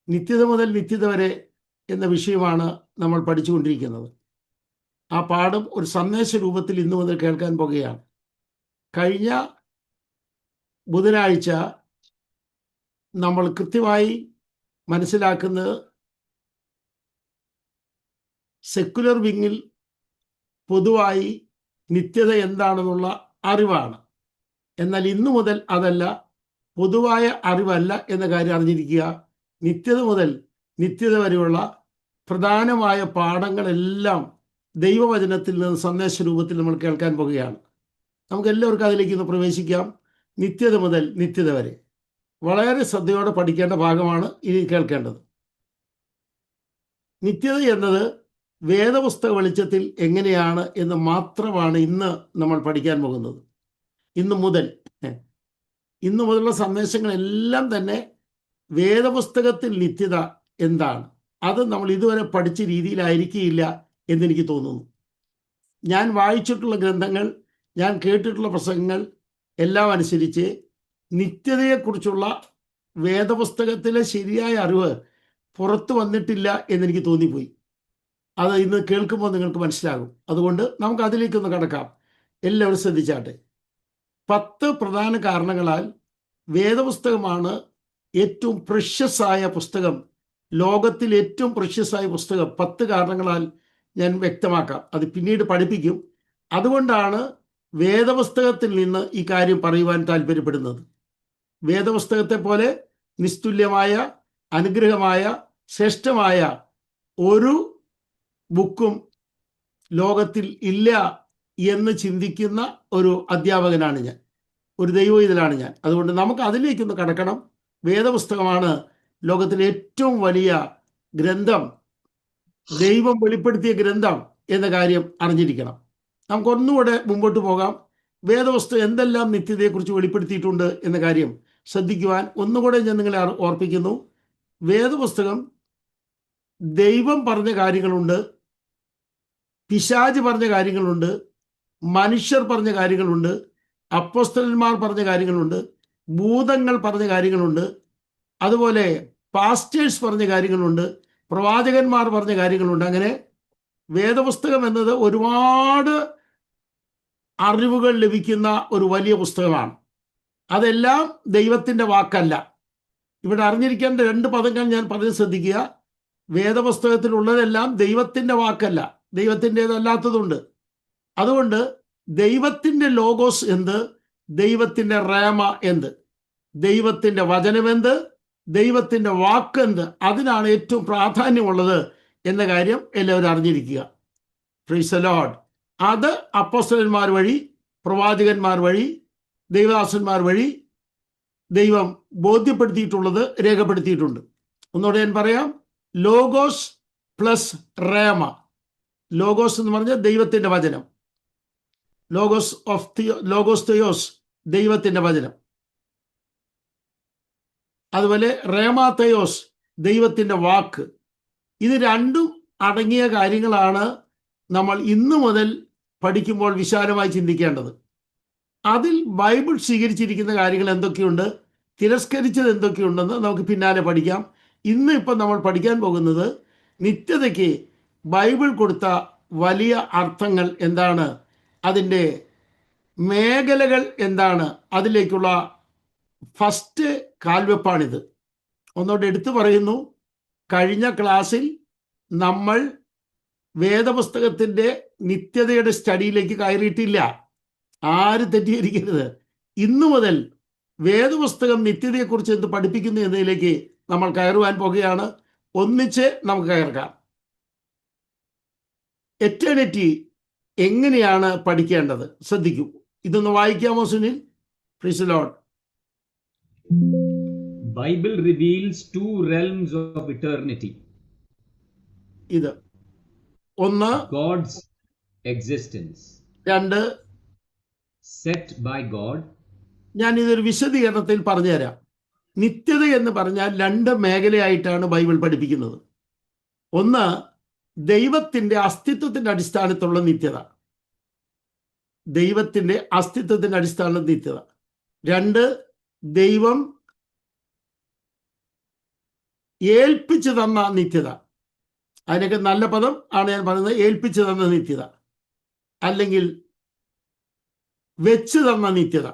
നിത്യത മുതൽ നിത്യത വരെ എന്ന വിഷയമാണ് നമ്മൾ പഠിച്ചുകൊണ്ടിരിക്കുന്നത്. ആ പാഠം ഒരു സന്ദേശ രൂപത്തിൽ ഇന്നു മുതൽ കേൾക്കാൻ പോകുകയാണ്. കഴിഞ്ഞ ബുധനാഴ്ച നമ്മൾ കൃത്യമായി മനസ്സിലാക്കുന്നത് സെക്കുലർ വിങ്ങിൽ പൊതുവായി നിത്യത എന്താണെന്നുള്ള അറിവാണ്. എന്നാൽ ഇന്നു മുതൽ അതല്ല, പൊതുവായ അറിവല്ല എന്ന കാര്യം അറിഞ്ഞിരിക്കുക. നിത്യത മുതൽ നിത്യത വരെയുള്ള പ്രധാനമായ പാഠങ്ങളെല്ലാം ദൈവവചനത്തിൽ നിന്ന് സന്ദേശ രൂപത്തിൽ നമ്മൾ കേൾക്കാൻ പോകുകയാണ്. നമുക്ക് എല്ലാവർക്കും അതിലേക്ക് ഒന്ന് പ്രവേശിക്കാം. നിത്യത മുതൽ നിത്യത വരെ വളരെ ശ്രദ്ധയോടെ പഠിക്കേണ്ട ഭാഗമാണ് ഇനി കേൾക്കേണ്ടത്. നിത്യത എന്നത് വേദപുസ്തക വെളിച്ചത്തിൽ എങ്ങനെയാണ് എന്ന് മാത്രമാണ് ഇന്ന് നമ്മൾ പഠിക്കാൻ പോകുന്നത്. ഇന്നു മുതലുള്ള സന്ദേശങ്ങളെല്ലാം തന്നെ വേദപുസ്തകത്തിൽ നിത്യത എന്താണ്, അത് നമ്മൾ ഇതുവരെ പഠിച്ച രീതിയിലായിരിക്കില്ല എന്നെനിക്ക് തോന്നുന്നു. ഞാൻ വായിച്ചിട്ടുള്ള ഗ്രന്ഥങ്ങൾ, ഞാൻ കേട്ടിട്ടുള്ള പ്രസംഗങ്ങൾ എല്ലാം അനുസരിച്ച് നിത്യതയെക്കുറിച്ചുള്ള വേദപുസ്തകത്തിലെ ശരിയായ അറിവ് പുറത്തു വന്നിട്ടില്ല എന്നെനിക്ക് തോന്നിപ്പോയി. അത് ഇന്ന് കേൾക്കുമ്പോൾ നിങ്ങൾക്ക് മനസ്സിലാകും. അതുകൊണ്ട് നമുക്ക് അതിലേക്കൊന്ന് കടക്കാം. എല്ലാവരും ശ്രദ്ധിച്ചാട്ടെ. 10 പ്രധാന കാരണങ്ങളാൽ വേദപുസ്തകമാണ് ഏറ്റവും പ്രഷ്യസ് ആയ പുസ്തകം. ലോകത്തിൽ ഏറ്റവും പ്രഷ്യസ് ആയ പുസ്തകം 10 കാരണങ്ങളാൽ ഞാൻ വ്യക്തമാക്കാം. അത് പിന്നീട് പഠിപ്പിക്കും. അതുകൊണ്ടാണ് വേദപുസ്തകത്തിൽ നിന്ന് ഈ കാര്യം പറയുവാൻ താല്പര്യപ്പെടുന്നത്. വേദപുസ്തകത്തെ പോലെ നിസ്തുല്യമായ, അനുഗ്രഹമായ, ശ്രേഷ്ഠമായ ഒരു ബുക്കും ലോകത്തിൽ ഇല്ല എന്ന് ചിന്തിക്കുന്ന ഒരു അധ്യാപകനാണ് ഞാൻ, ഒരു ദൈവവിധനാണ് ഞാൻ. അതുകൊണ്ട് നമുക്ക് അതിലേക്കൊന്ന് കടക്കണം. വേദപുസ്തകമാണ് ലോകത്തിലെ ഏറ്റവും വലിയ ഗ്രന്ഥം, ദൈവം വെളിപ്പെടുത്തിയ ഗ്രന്ഥം എന്ന കാര്യം അറിഞ്ഞിരിക്കണം. നമുക്കൊന്നുകൂടെ മുമ്പോട്ട് പോകാം. വേദപുസ്തകം എന്തെല്ലാം നിത്യതയെക്കുറിച്ച് വെളിപ്പെടുത്തിയിട്ടുണ്ട് എന്ന കാര്യം ശ്രദ്ധിക്കുവാൻ ഒന്നുകൂടെ ഞാൻ നിങ്ങളെ ഓർപ്പിക്കുന്നു. വേദപുസ്തകം ദൈവം പറഞ്ഞ കാര്യങ്ങളുണ്ട്, പിശാച് പറഞ്ഞ കാര്യങ്ങളുണ്ട്, മനുഷ്യർ പറഞ്ഞ കാര്യങ്ങളുണ്ട്, അപ്പോസ്തലന്മാർ പറഞ്ഞ കാര്യങ്ങളുണ്ട്, ഭൂതങ്ങൾ പറഞ്ഞ കാര്യങ്ങളുണ്ട്, അതുപോലെ പാസ്റ്റേഴ്സ് പറഞ്ഞ കാര്യങ്ങളുണ്ട്, പ്രവാചകന്മാർ പറഞ്ഞ കാര്യങ്ങളുണ്ട്. അങ്ങനെ വേദപുസ്തകം എന്നത് ഒരുപാട് അറിവുകൾ ലഭിക്കുന്ന ഒരു വലിയ പുസ്തകമാണ്. അതെല്ലാം ദൈവത്തിൻ്റെ വാക്കല്ല. ഇവിടെ അറിഞ്ഞിരിക്കേണ്ട 2 പദങ്ങൾ ഞാൻ പറഞ്ഞ് ശ്രദ്ധിക്കുക. വേദപുസ്തകത്തിലുള്ളതെല്ലാം ദൈവത്തിൻ്റെ വാക്കല്ല, ദൈവത്തിൻ്റെതല്ലാത്തതുണ്ട്. അതുകൊണ്ട് ദൈവത്തിൻ്റെ ലോഗോസ് എന്ത്, ദൈവത്തിൻ്റെ റേമ എന്ത്, ദൈവത്തിൻ്റെ വചനമെന്ത്, ദൈവത്തിൻ്റെ വാക്കെന്ത്, അതിനാണ് ഏറ്റവും പ്രാധാന്യമുള്ളത് എന്ന കാര്യം എല്ലാവരും അറിഞ്ഞിരിക്കുക. Price the lord. അത് അപ്പോസ്തലന്മാർ വഴി, പ്രവാചകന്മാർ വഴി, ദൈവദാസന്മാർ വഴി ദൈവം ബോധ്യപ്പെടുത്തിയിട്ടുള്ളത് രേഖപ്പെടുത്തിയിട്ടുണ്ട്. ഒന്നുകൂടെ ഞാൻ പറയാം. Logos plus Rema. ലോഗോസ് എന്ന് പറഞ്ഞാൽ ദൈവത്തിൻ്റെ വചനം, ലോഗോസ് തെയോസ് ദൈവത്തിൻ്റെ വചനം, അതുപോലെ റേമ തെയോസ് ദൈവത്തിൻ്റെ വാക്ക്. ഇത് രണ്ടും അടങ്ങിയ കാര്യങ്ങളാണ് നമ്മൾ ഇന്നു മുതൽ പഠിക്കുമ്പോൾ വിശാലമായി ചിന്തിക്കേണ്ടത്. അതിൽ ബൈബിൾ സ്വീകരിച്ചിരിക്കുന്ന കാര്യങ്ങൾ എന്തൊക്കെയുണ്ട്, തിരസ്കരിച്ചത് എന്തൊക്കെയുണ്ടെന്ന് നമുക്ക് പിന്നാലെ പഠിക്കാം. ഇപ്പം നമ്മൾ പഠിക്കാൻ പോകുന്നത് നിത്യതയ്ക്ക് ബൈബിൾ കൊടുത്ത വലിയ അർത്ഥങ്ങൾ എന്താണ്, അതിൻ്റെ മേഖലകൾ എന്താണ്, അതിലേക്കുള്ള ഫസ്റ്റ് കാൽവെപ്പാണിത്. ഒന്നുകൂടെ എടുത്തു പറയുന്നു. കഴിഞ്ഞ ക്ലാസ്സിൽ നമ്മൾ വേദപുസ്തകത്തിൻ്റെ നിത്യതയുടെ സ്റ്റഡിയിലേക്ക് കയറിയിട്ടില്ല. ആരും തെറ്റിദ്ധരിക്കരുത്. ഇന്നു മുതൽ വേദപുസ്തകം നിത്യതയെക്കുറിച്ച് എന്ത് പഠിപ്പിക്കുന്നു എന്നതിലേക്ക് നമ്മൾ കയറുവാൻ പോകുകയാണ്. ഒന്നിച്ച് നമുക്ക് കയറാം. എറ്റേണിറ്റി എങ്ങനെയാണ് പഠിക്കേണ്ടത് ശ്രദ്ധിക്കൂ. ഇതൊന്ന് വായിക്കാമോ Sunil? Praise the lord. Bible reveals 2 realms of eternity. ഇത് ഒന്ന്, God's existence. 2, set by God. ഞാൻ ഇതൊരു വിശദീകരണത്തിൽ പറഞ്ഞുതരാം. നിത്യത എന്ന് പറഞ്ഞാൽ 2 മേഖലയായിട്ടാണ് ബൈബിൾ പഠിപ്പിക്കുന്നത്. ഒന്ന്, ദൈവത്തിൻ്റെ അസ്തിത്വത്തിൻ്റെ അടിസ്ഥാനത്തിലുള്ള നിത്യത, ദൈവത്തിൻ്റെ അസ്തിത്വത്തിൻ്റെ അടിസ്ഥാനത്തിൽ നിത്യത. 2, ദൈവം ഏൽപ്പിച്ചു തന്ന നിത്യത. അതിനൊക്കെ നല്ല പദം ആണ് ഞാൻ പറയുന്നത്, ഏൽപ്പിച്ചു തന്ന നിത്യത, അല്ലെങ്കിൽ വെച്ച് തന്ന നിത്യത,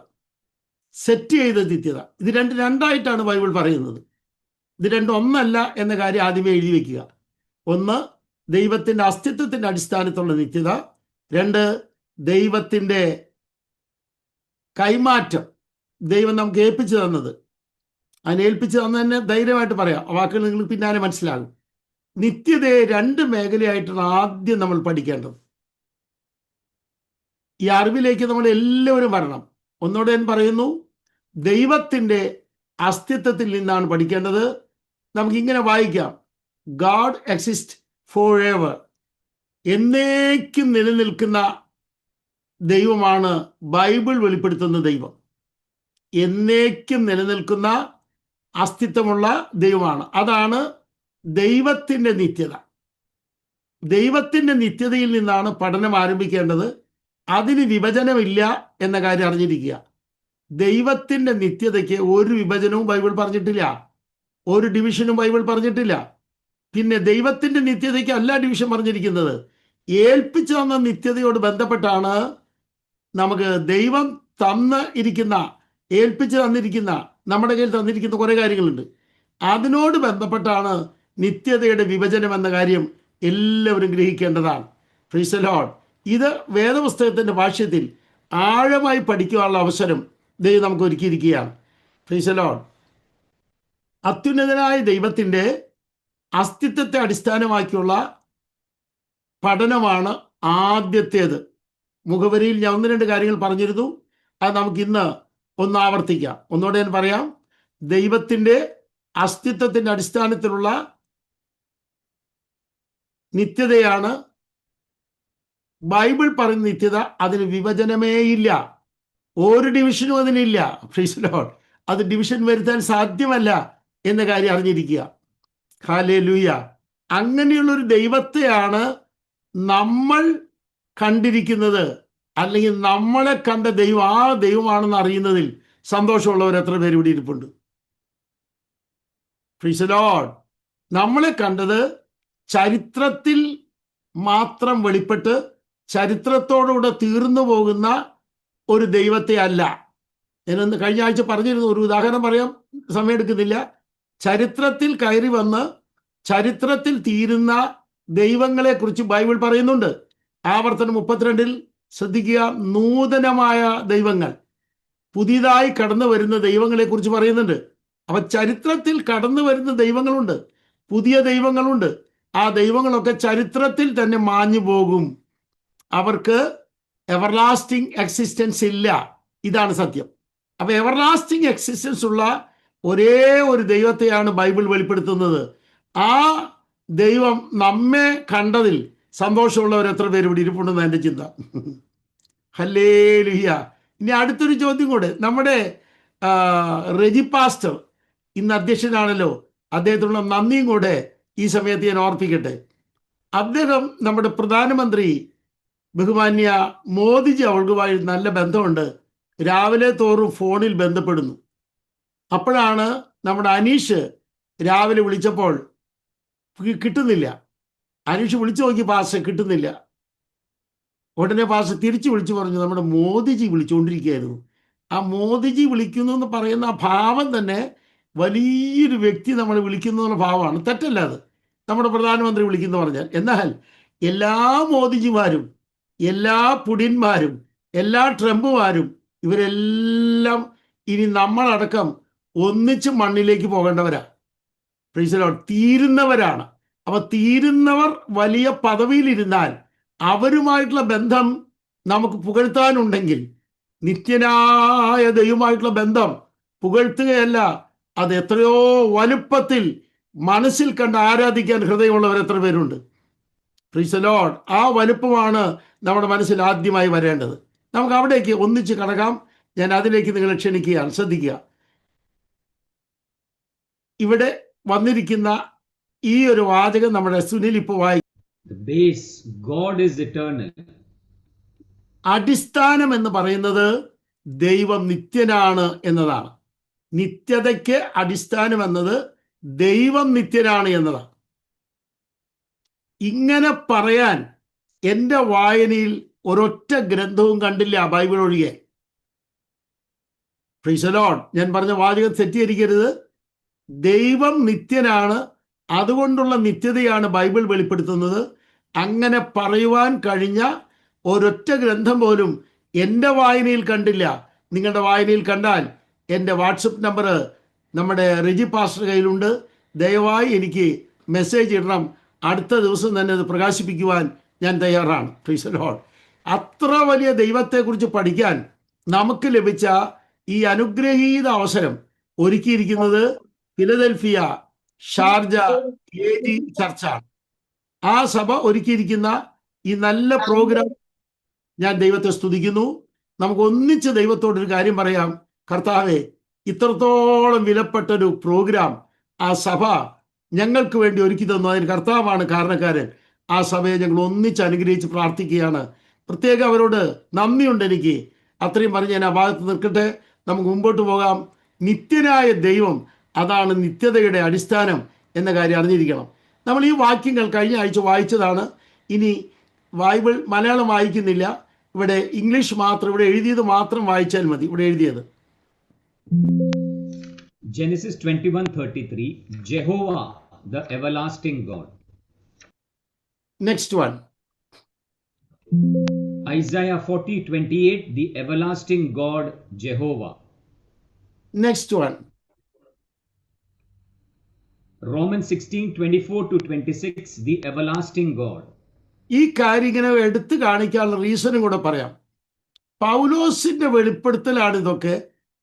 സെറ്റ് ചെയ്ത നിത്യത. ഇത് രണ്ടായിട്ടാണ് ബൈബിൾ പറയുന്നത്. ഇത് രണ്ടും ഒന്നല്ല എന്ന കാര്യം ആദ്യമേ എഴുതി വെക്കുക. ഒന്ന്, ദൈവത്തിൻ്റെ അസ്തിത്വത്തിൻ്റെ അടിസ്ഥാനത്തിലുള്ള നിത്യത. രണ്ട്, ദൈവത്തിൻ്റെ കൈമാറ്റം, ദൈവം നമുക്ക് ഏൽപ്പിച്ചു തന്നത്. അതിനെ ഏൽപ്പിച്ചു തന്നെ ധൈര്യമായിട്ട് പറയാം, വാക്കുകൾ നിങ്ങൾക്ക് പിന്നാലെ മനസ്സിലാകും. നിത്യതയെ രണ്ട് മേഖലയായിട്ടാണ് ആദ്യം നമ്മൾ പഠിക്കേണ്ടത്. ഈ അറിവിലേക്ക് നമ്മൾ എല്ലാവരും വരണം. ഒന്നുകൂടെ ഞാൻ പറയുന്നു, ദൈവത്തിൻ്റെ അസ്തിത്വത്തിൽ നിന്നാണ് പഠിക്കേണ്ടത്. നമുക്കിങ്ങനെ വായിക്കാം, ഗാഡ് എക്സിസ്റ്റ് ഫോർ എവർ. എന്നേക്കും നിലനിൽക്കുന്ന ദൈവമാണ് ബൈബിൾ വെളിപ്പെടുത്തുന്ന ദൈവം. എന്നേക്കും നിലനിൽക്കുന്ന അസ്തിത്വമുള്ള ദൈവമാണ്. അതാണ് ദൈവത്തിൻ്റെ നിത്യത. ദൈവത്തിൻ്റെ നിത്യതയിൽ നിന്നാണ് പഠനം ആരംഭിക്കേണ്ടത്. അതിന് വിഭജനമില്ല എന്ന കാര്യം അറിഞ്ഞിരിക്കുക. ദൈവത്തിൻ്റെ നിത്യതയ്ക്ക് ഒരു വിഭജനവും ബൈബിൾ പറഞ്ഞിട്ടില്ല, ഒരു ഡിവിഷനും ബൈബിൾ പറഞ്ഞിട്ടില്ല. പിന്നെ ദൈവത്തിൻ്റെ നിത്യതയ്ക്ക് അല്ല ഡിവിഷൻ പറഞ്ഞിരിക്കുന്നത്. ഏൽപ്പിച്ചു തന്ന നിത്യതയോട് ബന്ധപ്പെട്ടാണ് നമുക്ക് ദൈവം ഏൽപ്പിച്ചു തന്നിരിക്കുന്ന, നമ്മുടെ കയ്യിൽ തന്നിരിക്കുന്ന കുറേ കാര്യങ്ങളുണ്ട്. അതിനോട് ബന്ധപ്പെട്ടാണ് നിത്യതയുടെ വിഭജനം എന്ന കാര്യം എല്ലാവരും ഗ്രഹിക്കേണ്ടതാണ്. Price the Lord. ഇത് വേദപുസ്തകത്തിൻ്റെ ഭാഷ്യത്തിൽ ആഴമായി പഠിക്കുവാനുള്ള അവസരം ദൈവം നമുക്ക് ഒരുക്കിയിരിക്കുകയാണ്. Price the Lord. അത്യുന്നതനായ ദൈവത്തിൻ്റെ അസ്തിത്വത്തെ അടിസ്ഥാനമാക്കിയുള്ള പഠനമാണ് ആദ്യത്തേത്. മുഖവരിയിൽ ഞാൻ 1-2 കാര്യങ്ങൾ പറഞ്ഞിരുന്നു. അത് നമുക്കിന്ന് ഒന്ന് ആവർത്തിക്കാം. ഒന്നുകൂടെ ഞാൻ പറയാം, ദൈവത്തിൻ്റെ അസ്തിത്വത്തിൻ്റെ അടിസ്ഥാനത്തിലുള്ള നിത്യതയാണ് ബൈബിൾ പറയുന്ന നിത്യത. അതിന് വിഭജനമേ ഇല്ല, ഒരു ഡിവിഷനും അതിനില്ല. Praise the lord. അത് ഡിവിഷൻ വരുത്താൻ സാധ്യമല്ല എന്ന കാര്യം അറിഞ്ഞിരിക്കുക. ഹല്ലേലൂയ. അങ്ങനെയുള്ളൊരു ദൈവത്തെയാണ് നമ്മൾ കണ്ടിരിക്കുന്നത്, അല്ലെങ്കിൽ നമ്മളെ കണ്ട ദൈവം ആ ദൈവമാണെന്ന് അറിയുന്നതിൽ സന്തോഷമുള്ളവർ എത്ര പേര് ഇവിടെ ഇരിപ്പുണ്ട്? Price the Lord. നമ്മളെ കണ്ടത് ചരിത്രത്തിൽ മാത്രം വെളിപ്പെട്ട് ചരിത്രത്തോടുകൂടെ തീർന്നു പോകുന്ന ഒരു ദൈവത്തെ അല്ല. ഞാനൊന്ന് കഴിഞ്ഞ ആഴ്ച പറഞ്ഞിരുന്നു, ഒരു ഉദാഹരണം പറയാം, സമയമെടുക്കുന്നില്ല. ചരിത്രത്തിൽ കയറി വന്ന് ചരിത്രത്തിൽ തീരുന്ന ദൈവങ്ങളെക്കുറിച്ച് ബൈബിൾ പറയുന്നുണ്ട്. ആവർത്തനം 32 ശ്രദ്ധിക്കുക, നൂതനമായ ദൈവങ്ങൾ, പുതിയതായി കടന്നു വരുന്ന ദൈവങ്ങളെക്കുറിച്ച് പറയുന്നുണ്ട്. അപ്പം ചരിത്രത്തിൽ കടന്നു വരുന്ന ദൈവങ്ങളുണ്ട്, പുതിയ ദൈവങ്ങളുണ്ട്. ആ ദൈവങ്ങളൊക്കെ ചരിത്രത്തിൽ തന്നെ മാഞ്ഞു പോകും. അവർക്ക് എവർലാസ്റ്റിംഗ് എക്സിസ്റ്റൻസ് ഇല്ല. ഇതാണ് സത്യം. അപ്പം എവർലാസ്റ്റിംഗ് എക്സിസ്റ്റൻസ് ഉള്ള ഒരേ ഒരു ദൈവത്തെയാണ് ബൈബിൾ വെളിപ്പെടുത്തുന്നത്. ആ ദൈവം നമ്മെ കണ്ടതിൽ സന്തോഷമുള്ളവർ എത്ര പേര് ഇവിടെ ഇരിപ്പുണ്ടെന്ന് എൻ്റെ ചിന്ത. ഹല്ലേലൂയ. ഇനി അടുത്തൊരു ചോദ്യം കൂടെ. നമ്മുടെ റെജി പാസ്റ്റർ ഇന്ന് അധ്യക്ഷനാണല്ലോ, അദ്ദേഹത്തിനുള്ള നന്ദിയും കൂടെ ഈ സമയത്ത് ഞാൻ ഓർപ്പിക്കട്ടെ. അദ്ദേഹം നമ്മുടെ പ്രധാനമന്ത്രി ബഹുമാന്യ മോദിജി അവൾക്കുമായി നല്ല ബന്ധമുണ്ട്. രാവിലെ തോറും ഫോണിൽ ബന്ധപ്പെടുന്നു. അപ്പോഴാണ് നമ്മുടെ അനീഷ് രാവിലെ വിളിച്ചപ്പോൾ കിട്ടുന്നില്ല. അനീഷ് വിളിച്ചു നോക്കി, പാസ്റ്റർ കിട്ടുന്നില്ല. ഉടനെ പാസ്റ്റർ തിരിച്ചു വിളിച്ചു പറഞ്ഞു, നമ്മുടെ മോദിജി വിളിച്ചുകൊണ്ടിരിക്കുകയായിരുന്നു. ആ മോദിജി വിളിക്കുന്നു എന്ന് പറയുന്ന ആ ഭാവം തന്നെ വലിയൊരു വ്യക്തി നമ്മൾ വിളിക്കുന്നു എന്നുള്ള ഭാവമാണ്. തെറ്റല്ല അത്, നമ്മുടെ പ്രധാനമന്ത്രി വിളിക്കുന്നു പറഞ്ഞാൽ. എന്നാൽ എല്ലാ മോദിജിമാരും, എല്ലാ പുടിന്മാരും, എല്ലാ ട്രംപുമാരും, ഇവരെല്ലാം ഇനി നമ്മളടക്കം ഒന്നിച്ച് മണ്ണിലേക്ക് പോകേണ്ടവരാ. Praise the lord. തീരുന്നവരാണ്. അപ്പൊ തീരുന്നവർ വലിയ പദവിയിലിരുന്നാൽ അവരുമായിട്ടുള്ള ബന്ധം നമുക്ക് പുകഴ്ത്താനുണ്ടെങ്കിൽ, നിത്യനായ ദൈവമായിട്ടുള്ള ബന്ധം പുകഴ്ത്തുകയല്ല, അത് എത്രയോ വലുപ്പത്തിൽ മനസ്സിൽ കണ്ട് ആരാധിക്കാൻ ഹൃദയമുള്ളവർ എത്ര പേരുണ്ട്? Praise the Lord. ആ വലുപ്പമാണ് നമ്മുടെ മനസ്സിൽ ആദ്യമായി വരേണ്ടത്. നമുക്ക് അവിടേക്ക് ഒന്നിച്ച് കടക്കാം. ഞാൻ അതിലേക്ക് നിങ്ങളെ ക്ഷണിക്കുകയാണ്. ശ്രദ്ധിക്കുക, ഇവിടെ വന്നിരിക്കുന്ന ഈ ഒരു വാചകം നമ്മുടെ സുനിൽ ഇപ്പോൾ വായിക്കും. The base, God is eternal. അടിസ്ഥാനം എന്ന് പറയുന്നത് ദൈവം നിത്യനാണ് എന്നതാണ്. നിത്യതയ്ക്ക് അടിസ്ഥാനം എന്നത് ദൈവം നിത്യനാണ് എന്നതാണ്. ഇങ്ങനെ പറയാൻ എൻ്റെ വായനയിൽ ഒരൊറ്റ ഗ്രന്ഥവും കണ്ടില്ല, ബൈബിൾ ഒഴികെ. Price the Lord. ഞാൻ പറഞ്ഞ വാചകം തെറ്റിദ്ധരിക്കരുത്. ദൈവം നിത്യനാണ്, അതുകൊണ്ടുള്ള നിത്യതയാണ് ബൈബിൾ വെളിപ്പെടുത്തുന്നത്. അങ്ങനെ പറയുവാൻ കഴിഞ്ഞ ഒരൊറ്റ ഗ്രന്ഥം പോലും എൻ്റെ വായനയിൽ കണ്ടില്ല. നിങ്ങളുടെ വായനയിൽ കണ്ടാൽ എൻ്റെ വാട്സപ്പ് നമ്പർ നമ്മുടെ റിജി പാസ്റ്റർ കയ്യിലുണ്ട്. ദയവായി എനിക്ക് മെസ്സേജ് ഇടണം. അടുത്ത ദിവസം തന്നെ അത് പ്രകാശിപ്പിക്കുവാൻ ഞാൻ തയ്യാറാണ്. Price the Lord. അത്ര വലിയ ദൈവത്തെക്കുറിച്ച് പഠിക്കാൻ നമുക്ക് ലഭിച്ച ഈ അനുഗ്രഹീത അവസരം ഒരുക്കിയിരിക്കുന്നത് ഫിലദൽഫിയ ഷാർജ AG ചർച്ചാണ്. ആ സഭ ഒരുക്കിയിരിക്കുന്ന ഈ നല്ല പ്രോഗ്രാം ഞാൻ ദൈവത്തെ സ്തുതിക്കുന്നു. നമുക്ക് ഒന്നിച്ച് ദൈവത്തോടൊരു കാര്യം പറയാം. കർത്താവെ, ഇത്രത്തോളം വിലപ്പെട്ടൊരു പ്രോഗ്രാം ആ സഭ ഞങ്ങൾക്ക് വേണ്ടി ഒരുക്കി തന്നു. അതിന് കർത്താവാണ് കാരണക്കാരൻ. ആ സഭയെ ഞങ്ങൾ ഒന്നിച്ച് അനുഗ്രഹിച്ച് പ്രാർത്ഥിക്കുകയാണ്. പ്രത്യേകം അവരോട് നന്ദിയുണ്ട് എനിക്ക്. അത്രയും പറഞ്ഞ് ഞാൻ ആ ഭാഗത്ത് നിൽക്കട്ടെ. നമുക്ക് മുമ്പോട്ട് പോകാം. നിത്യനായ ദൈവം, അതാണ് നിത്യതയുടെ അടിസ്ഥാനം എന്ന കാര്യം അറിഞ്ഞിരിക്കണം. നമ്മൾ ഈ വാക്യങ്ങൾ കഴിഞ്ഞ ആഴ്ച വായിച്ചതാണ്. ഇനി ബൈബിൾ മലയാളം വായിക്കുന്നില്ല, ഇവിടെ ഇംഗ്ലീഷ് മാത്രം, ഇവിടെ എഴുതിയത് മാത്രം വായിച്ചാൽ മതി. ഇവിടെ എഴുതിയത് Genesis 21:33, Jehovah, the everlasting God. Next one. Isaiah 40:28, the everlasting God, Jehovah. Next one. Romans 16:24-26, the everlasting God. ഈ കാര്യം ഇങ്ങനെ എടുത്തു കാണിക്കാനുള്ള റീസണും കൂടെ പറയാം. പൗലോസിന്റെ വെളിപ്പെടുത്തലാണ് ഇതൊക്കെ,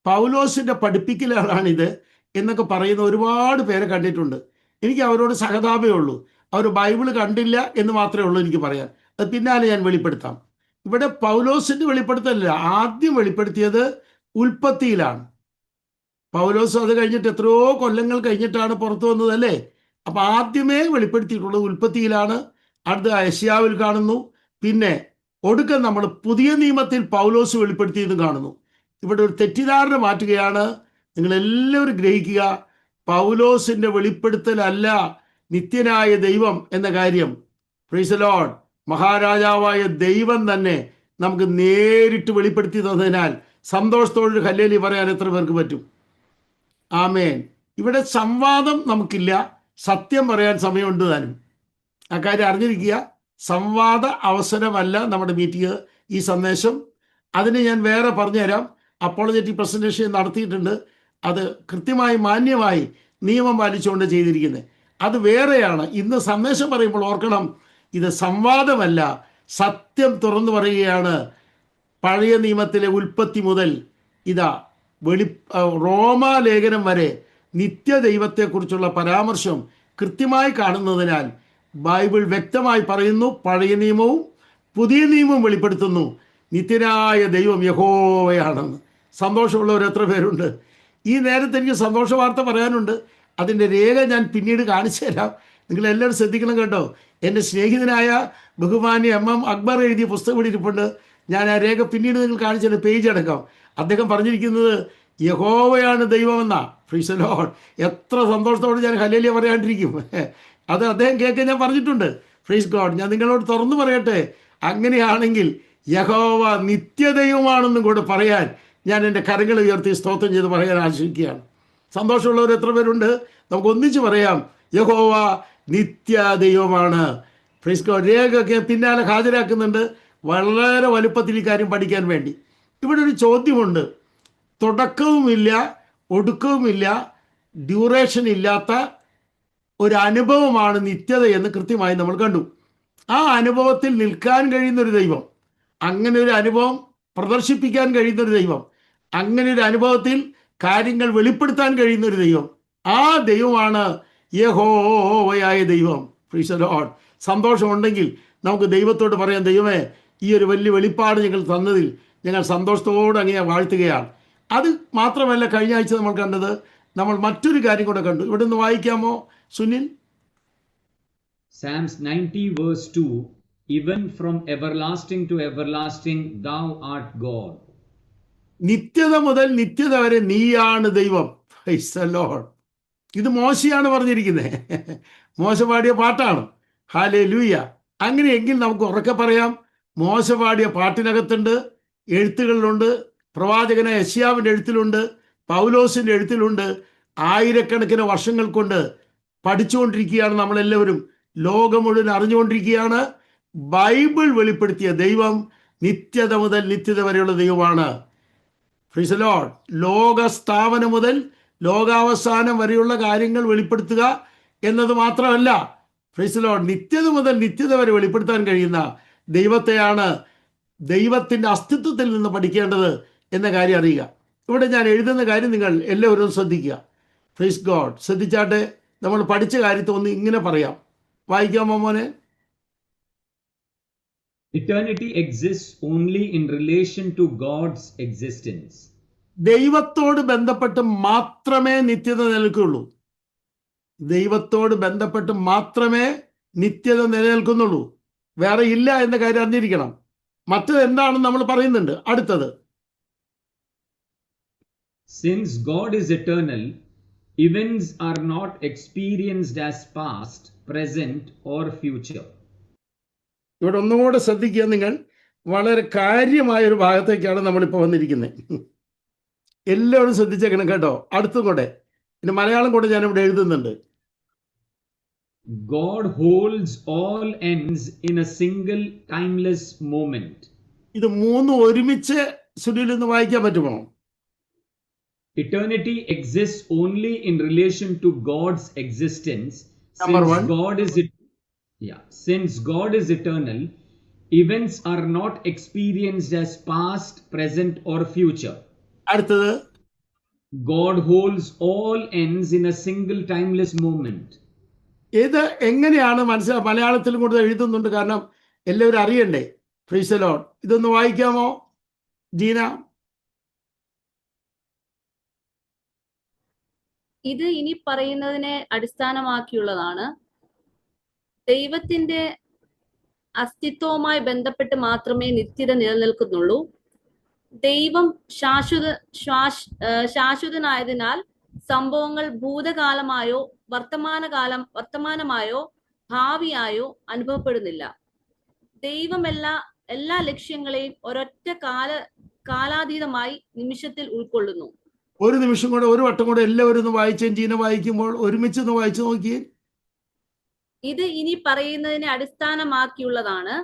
പൗലോസിന്റെ പഠിപ്പിക്കലാണിത് എന്നൊക്കെ പറയുന്ന ഒരുപാട് പേരെ കണ്ടിട്ടുണ്ട്. എനിക്ക് അവരോട് സഹതാപമേ ഉള്ളൂ. അവർ ബൈബിൾ കണ്ടില്ല എന്ന് മാത്രമേ ഉള്ളൂ എനിക്ക് പറയാൻ. അത് പിന്നാലെ ഞാൻ വെളിപ്പെടുത്താം. ഇവിടെ പൗലോസിന്റെ വെളിപ്പെടുത്തലല്ല, ആദ്യം വെളിപ്പെടുത്തിയത് ഉൽപ്പത്തിയിലാണ്. പൗലോസ് അത് കഴിഞ്ഞിട്ട് എത്രയോ കൊല്ലങ്ങൾ കഴിഞ്ഞിട്ടാണ് പുറത്തു വന്നത്, അല്ലേ? അപ്പൊ ആദ്യമേ വെളിപ്പെടുത്തിയിട്ടുള്ളത് ഉൽപ്പത്തിയിലാണ്. അടുത്ത യെശയ്യാവിൽ കാണുന്നു. പിന്നെ ഒടുക്കം നമ്മൾ പുതിയ നിയമത്തിൽ പൗലോസ് വെളിപ്പെടുത്തിയതും കാണുന്നു. ഇവിടെ ഒരു തെറ്റിദ്ധാരണ മാറ്റുകയാണ്. നിങ്ങളെല്ലാവരും ഗ്രഹിക്കുക, പൗലോസിന്റെ വെളിപ്പെടുത്തലല്ല നിത്യനായ ദൈവം എന്ന കാര്യം. Price the Lord. മഹാരാജാവായ ദൈവം തന്നെ നമുക്ക് നേരിട്ട് വെളിപ്പെടുത്തി തന്നതിനാൽ സന്തോഷത്തോടൊരു ഹല്ലേലൂയ പറയാൻ എത്ര പേർക്ക് പറ്റും? ആമേൻ. ഇവിടെ സംവാദം നമുക്കില്ല, സത്യം പറയാൻ സമയമുണ്ട് താനും. ആ കാര്യം അറിഞ്ഞിരിക്കുക. സംവാദ അവസരമല്ല നമ്മുടെ മീറ്റിംഗ്, ഈ സന്ദേശം. അതിന് ഞാൻ വേറെ പറഞ്ഞുതരാം. അപ്പോളജറ്റിക് പ്രസന്റേഷൻ നടത്തിയിട്ടുണ്ട്. അത് കൃത്യമായി മാന്യമായി നിയമം പാലിച്ചുകൊണ്ട് ചെയ്തിരിക്കുന്നത്. അത് വേറെയാണ്. ഇന്ന് സന്ദേശം പറയുമ്പോൾ ഓർക്കണം, ഇത് സംവാദമല്ല, സത്യം തുറന്നു പറയുകയാണ്. പഴയ നിയമത്തിലെ ഉൽപ്പത്തി മുതൽ ഇതാ റോമാലേഖനം വരെ നിത്യദൈവത്തെക്കുറിച്ചുള്ള പരാമർശം കൃത്യമായി കാണുന്നതിനാൽ ബൈബിൾ വ്യക്തമായി പറയുന്നു. പഴയ നിയമവും പുതിയ നിയമവും വെളിപ്പെടുത്തുന്നു നിത്യനായ ദൈവം യഹോവയാണെന്ന്. സന്തോഷമുള്ളവർ എത്ര പേരുണ്ട്? ഈ നേരത്തെ എനിക്ക് സന്തോഷ വാർത്ത പറയാനുണ്ട്. അതിൻ്റെ രേഖ ഞാൻ പിന്നീട് കാണിച്ചു തരാം. നിങ്ങളെല്ലാവരും ശ്രദ്ധിക്കണം കേട്ടോ. എൻ്റെ സ്നേഹിതനായ ബഹുമാന്യ MM അക്ബർ എഴുതിയ പുസ്തകം ഇവിടെ ഇരിപ്പുണ്ട്. ഞാൻ ആ രേഖ പിന്നീട് നിങ്ങൾ കാണിച്ചതിൻ്റെ പേജ് അടക്കം. അദ്ദേഹം പറഞ്ഞിരിക്കുന്നത് യഹോവയാണ് ദൈവമെന്നാ. Praise the lord. എത്ര സന്തോഷത്തോടെ ഞാൻ ഹല്ലേലൂയ പറയാണ്ടിരിക്കും. അത് അദ്ദേഹം കേൾക്കാൻ ഞാൻ പറഞ്ഞിട്ടുണ്ട്. Praise God. ഞാൻ നിങ്ങളോട് തുറന്നു പറയട്ടെ, അങ്ങനെയാണെങ്കിൽ യഹോവ നിത്യദൈവമാണെന്നും കൂടെ പറയാൻ ഞാൻ എൻ്റെ കരങ്ങൾ ഉയർത്തി സ്തോത്രം ചെയ്ത് പറയാൻ ആശിക്കുകയാണ്. സന്തോഷമുള്ളവർ എത്ര പേരുണ്ട്? നമുക്ക് ഒന്നിച്ച് പറയാം, യഹോവ നിത്യദൈവമാണ്. Praise God. രേഖയൊക്കെ പിന്നാലെ ഹാജരാക്കുന്നുണ്ട്, വളരെ വലുപ്പത്തിൽ ഈ കാര്യം പഠിക്കാൻ വേണ്ടി. ഇവിടെ ഒരു ചോദ്യമുണ്ട്. തുടക്കവുമില്ല, ഒടുക്കവുമില്ല, ഡ്യൂറേഷൻ ഇല്ലാത്ത ഒരു അനുഭവമാണ് നിത്യത എന്ന് കൃത്യമായി നമ്മൾ കണ്ടു. ആ അനുഭവത്തിൽ നിൽക്കാൻ കഴിയുന്നൊരു ദൈവം, അങ്ങനെ ഒരു അനുഭവം പ്രദർശിപ്പിക്കാൻ കഴിയുന്നൊരു ദൈവം, അങ്ങനെ ഒരു അനുഭവത്തിൽ കാര്യങ്ങൾ വെളിപ്പെടുത്താൻ കഴിയുന്നൊരു ദൈവം, ആ ദൈവമാണ് യഹോവയായ ദൈവം. Price the Lord. സന്തോഷമുണ്ടെങ്കിൽ നമുക്ക് ദൈവത്തോട് പറയാം, ദൈവമേ, ഈ ഒരു വലിയ വെളിപ്പാട് ഞങ്ങൾ തന്നതിൽ ഞങ്ങൾ സന്തോഷത്തോടെ അങ്ങനെ വാഴ്ത്തുകയാണ്. അത് മാത്രമല്ല, കഴിഞ്ഞ ആഴ്ച നമ്മൾ കണ്ടത്, നമ്മൾ മറ്റൊരു കാര്യം കൂടെ കണ്ടു. ഇവിടെ നിന്ന് വായിക്കാമോ Sunil? Psalms 90:2, even from everlasting to everlasting thou art God. നിത്യത മുതൽ നിത്യത വരെ നീയാണ് ദൈവം. Price the Lord. ഇത് മോശയാണ് പറഞ്ഞിരിക്കുന്നത്. മോശ പാടിയ പാട്ടാണ്. ഹല്ലേലൂയ. അങ്ങനെയെങ്കിൽ നമുക്ക് ഉറക്കെ പറയാം, മോശ പാടിയ പാട്ടിനകത്തുണ്ട്, എഴുത്തുകളിലുണ്ട്, പ്രവാചകന യെശയ്യാവിൻ്റെ എഴുത്തിലുണ്ട്, പൗലോസിൻ്റെ എഴുത്തിലുണ്ട്. ആയിരക്കണക്കിന് വർഷങ്ങൾ കൊണ്ട് പഠിച്ചുകൊണ്ടിരിക്കുകയാണ് നമ്മളെല്ലാവരും. ലോകം മുഴുവൻ അറിഞ്ഞുകൊണ്ടിരിക്കുകയാണ്. ബൈബിൾ വെളിപ്പെടുത്തിയ ദൈവം നിത്യത മുതൽ നിത്യത വരെയുള്ള ദൈവമാണ്. Price the Lord. ലോക സ്ഥാപനം മുതൽ ലോകാവസാനം വരെയുള്ള കാര്യങ്ങൾ വെളിപ്പെടുത്തുക എന്നത് മാത്രമല്ല, പ്രൈസ് ദി ലോർഡ്, നിത്യത മുതൽ നിത്യത വരെ വെളിപ്പെടുത്താൻ കഴിയുന്ന ദൈവത്തെയാണ് ദൈവത്തിൻ്റെ അസ്തിത്വത്തിൽ നിന്ന് പഠിക്കേണ്ടത് എന്ന കാര്യം അറിയുക. ഇവിടെ ഞാൻ എഴുതുന്ന കാര്യം നിങ്ങൾ എല്ലാവരും ശ്രദ്ധിക്കുക. Praise God. ശ്രദ്ധിച്ചാട്ടെ. നമ്മൾ പഠിച്ച കാര്യത്തെ ഒന്ന് ഇങ്ങനെ പറയാം. വായിക്കാമോ മോനെ? Eternity exists only in relation to God's existence. ദൈവത്തോട് ബന്ധപ്പെട്ട് മാത്രമേ നിത്യത നിലനിൽക്കുള്ളൂ. ദൈവത്തോട് ബന്ധപ്പെട്ട് മാത്രമേ നിത്യത നിലനിൽക്കുന്നുള്ളൂ. വേറെ ഇല്ല എന്ന കാര്യം അറിഞ്ഞിരിക്കണം. മറ്റത് എന്താണെന്ന് നമ്മൾ പറയുന്നുണ്ട്. അടുത്തത്, Since God is eternal, events are not experienced as past, present, or future. ഇവിടെ ഒന്നുകൂടെ ശ്രദ്ധിക്കുക നിങ്ങൾ. വളരെ കാര്യമായ ഒരു ഭാഗത്തേക്കാണ് നമ്മളിപ്പോൾ വന്നിരിക്കുന്നത്. എല്ലാവരും ശ്രദ്ധിച്ചേക്കണം കേട്ടോ. അടുത്തും കൂടെ, പിന്നെ മലയാളം കൂടെ ഞാനിവിടെ എഴുതുന്നുണ്ട്. God holds all ends in a single timeless moment. ഇത് മൂന്നും ഒരുമിച്ച് സുനിൽ ഒന്ന് വായിക്കാൻ പറ്റുമോ? Eternity exists only in relation to God's existence. Number Since one. Since God is eternal, events are not experienced as past, present, or future. അടുത്തത്, God holds all ends in a single timeless moment. ഇത് എങ്ങനെയാണ് മലയാളത്തിലും കൂടെ എഴുതുന്നുണ്ട്, കാരണം എല്ലാവരും അറിയണ്ടേ. Price the Lord. ഇതൊന്ന് വായിക്കാമോ ജീന? ഇത് ഇനി പറയുന്നതിനെ അടിസ്ഥാനമാക്കിയുള്ളതാണ്. ദൈവത്തിന്റെ അസ്തിത്വവുമായി ബന്ധപ്പെട്ട് മാത്രമേ നിത്യത നിലനിൽക്കുന്നുള്ളൂ. ദൈവം ശാശ്വതനായതിനാൽ സംഭവങ്ങൾ ഭൂതകാലമായോ വർത്തമാനമായോ ഭാവിയായോ അനുഭവപ്പെടുന്നില്ല. ദൈവം എല്ലാ ലക്ഷ്യങ്ങളെയും ഒരൊറ്റ കാലാതീതമായി നിമിഷത്തിൽ ഉൾക്കൊള്ളുന്നു. ഒരു നിമിഷം കൂടെ, ഒരു വട്ടം കൂടെ എല്ലാവരും ഒന്ന് വായിച്ചേ. ജീന വായിക്കുമ്പോൾ ഒരുമിച്ച് ഒന്ന് വായിച്ചു നോക്കിയേ. ഇത് ഇനി പറയുന്നതിനെ അടിസ്ഥാനമാക്കിയുള്ളതാണ്.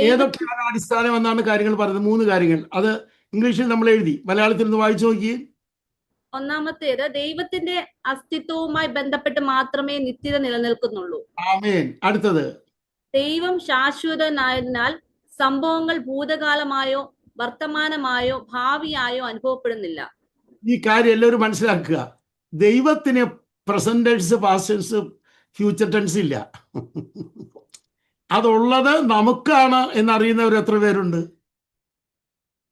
ഏതൊക്കെയാണ് അടിസ്ഥാനം എന്നാണ് കാര്യങ്ങൾ പറയുന്നത്? 3 കാര്യങ്ങൾ. അത് ഇംഗ്ലീഷിൽ നമ്മൾ എഴുതി, മലയാളത്തിൽ ഒന്ന് വായിച്ചു നോക്കിയേ. ഒന്നാമത്തേത്, ദൈവത്തിന്റെ അസ്തിത്വവുമായി ബന്ധപ്പെട്ട് മാത്രമേ നിത്യത നിലനിൽക്കുന്നുള്ളൂ. ആമേൻ. അടുത്തത്, ദൈവം ശാശ്വതനായതിനാൽ സംഭവങ്ങൾ ഭൂതകാലമായോ വർത്തമാനമായോ ഭാവിയായോ അനുഭവപ്പെടുന്നില്ല. ഈ കാര്യം എല്ലാവരും മനസ്സിലാക്കുക. ദൈവത്തിന് present tense, past tense, future tense ഇല്ല. അതുള്ളത് നമുക്കാണ് എന്നറിയുന്നവർ എത്ര പേരുണ്ട്?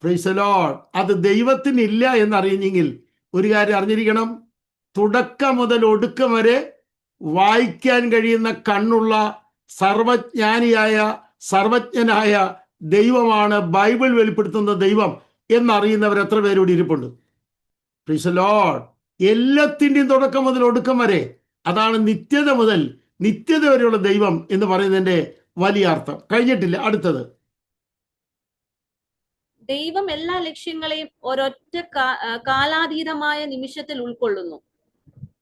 Praise the lord. അത് ദൈവത്തിനില്ല എന്നറിയുന്നെങ്കിൽ ഒരു കാര്യം അറിഞ്ഞിരിക്കണം. തുടക്കം മുതൽ ഒടുക്കം വരെ വായിക്കാൻ കഴിയുന്ന കണ്ണുള്ള സർവജ്ഞനായ ദൈവമാണ് ബൈബിൾ വെളിപ്പെടുത്തുന്ന ദൈവം എന്നറിയുന്നവർ എത്ര പേരോട് ഇരിപ്പുണ്ട്? Price the Lord. എല്ലാത്തിൻ്റെയും തുടക്കം മുതൽ ഒടുക്കം വരെ, അതാണ് നിത്യത മുതൽ നിത്യത വരെയുള്ള ദൈവം എന്ന് പറയുന്നതിന്റെ വലിയ അർത്ഥം. കഴിഞ്ഞിട്ടില്ല. അടുത്തത്, ദൈവം എല്ലാ ലക്ഷ്യങ്ങളെയും ഒരൊറ്റ കാലാതീതമായ നിമിഷത്തിൽ ഉൾക്കൊള്ളുന്നു.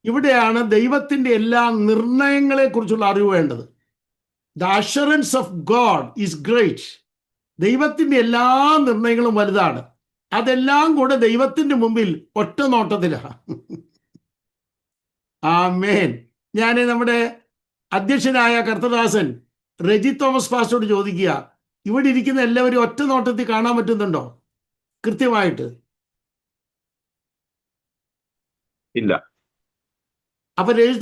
ഇവിടെയാണ് ദൈവത്തിന്റെ എല്ലാ നിർണയങ്ങളെ കുറിച്ചുള്ള അറിവ് വേണ്ടത്. The assurance of God is great. ദൈവത്തിന്റെ എല്ലാ നിർണയങ്ങളും വലുതാണ്. അതെല്ലാം കൂടെ ദൈവത്തിന്റെ മുമ്പിൽ ഒറ്റ നോട്ടത്തിലാണ്. ആമേൻ. ഞാൻ നമ്മുടെ അധ്യക്ഷനായ കർത്തദാസൻ റെജി തോമസ് പാസ്റ്റോട് ചോദിക്കുക, ഇവിടെ ഇരിക്കുന്ന എല്ലാവരും ഒറ്റ നോട്ടത്തിൽ കാണാൻ പറ്റുന്നുണ്ടോ കൃത്യമായിട്ട്? ഇല്ല. അപ്പൊ റെജി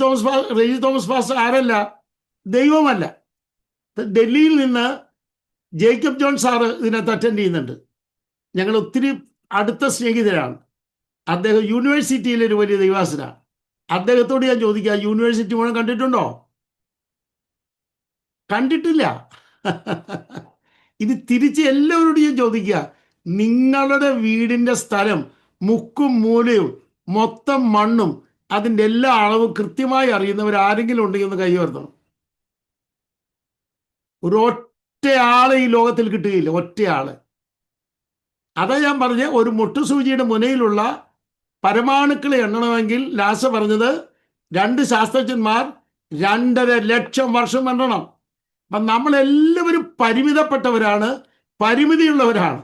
തോമസ് പാസ്റ്റർ ആരല്ല? ദൈവമല്ല. ഡൽഹിയിൽ നിന്ന് ജേക്കബ് ജോൺ സാറ് ഇതിനകത്ത് അറ്റൻഡ് ചെയ്യുന്നുണ്ട്. ഞങ്ങൾ ഒത്തിരി അടുത്ത സ്നേഹിതരാണ്. അദ്ദേഹം യൂണിവേഴ്സിറ്റിയിലെ ഒരു വലിയ ദൈവാസനാണ്. അദ്ദേഹത്തോട് ഞാൻ ചോദിക്കുക, യൂണിവേഴ്സിറ്റി മുഴുവൻ കണ്ടിട്ടുണ്ടോ? കണ്ടിട്ടില്ല. ഇത് തിരിച്ച് എല്ലാവരോടും ഞാൻ ചോദിക്കുക, നിങ്ങളുടെ വീടിന്റെ സ്ഥലം മുക്കും മൂലയും മൊത്തം മണ്ണും അതിൻ്റെ എല്ലാ അളവും കൃത്യമായി അറിയുന്നവർ ആരെങ്കിലും ഉണ്ടെങ്കിൽ ഒന്ന് കൈ ഉയർത്തണം. ഒരു ഒറ്റയാളെ ഈ ലോകത്തിൽ കിട്ടുകയില്ല, ഒറ്റയാള്. അതാ ഞാൻ പറഞ്ഞ ഒരു മുട്ടുസൂചിയുടെ മുനയിലുള്ള പരമാണുക്കളെ എണ്ണണമെങ്കിൽ ലാസ പറഞ്ഞത് 2 ശാസ്ത്രജ്ഞന്മാർ 2.5 ലക്ഷം വർഷം എണ്ണണം. അപ്പം നമ്മളെല്ലാവരും പരിമിതപ്പെട്ടവരാണ്, പരിമിതിയുള്ളവരാണ്.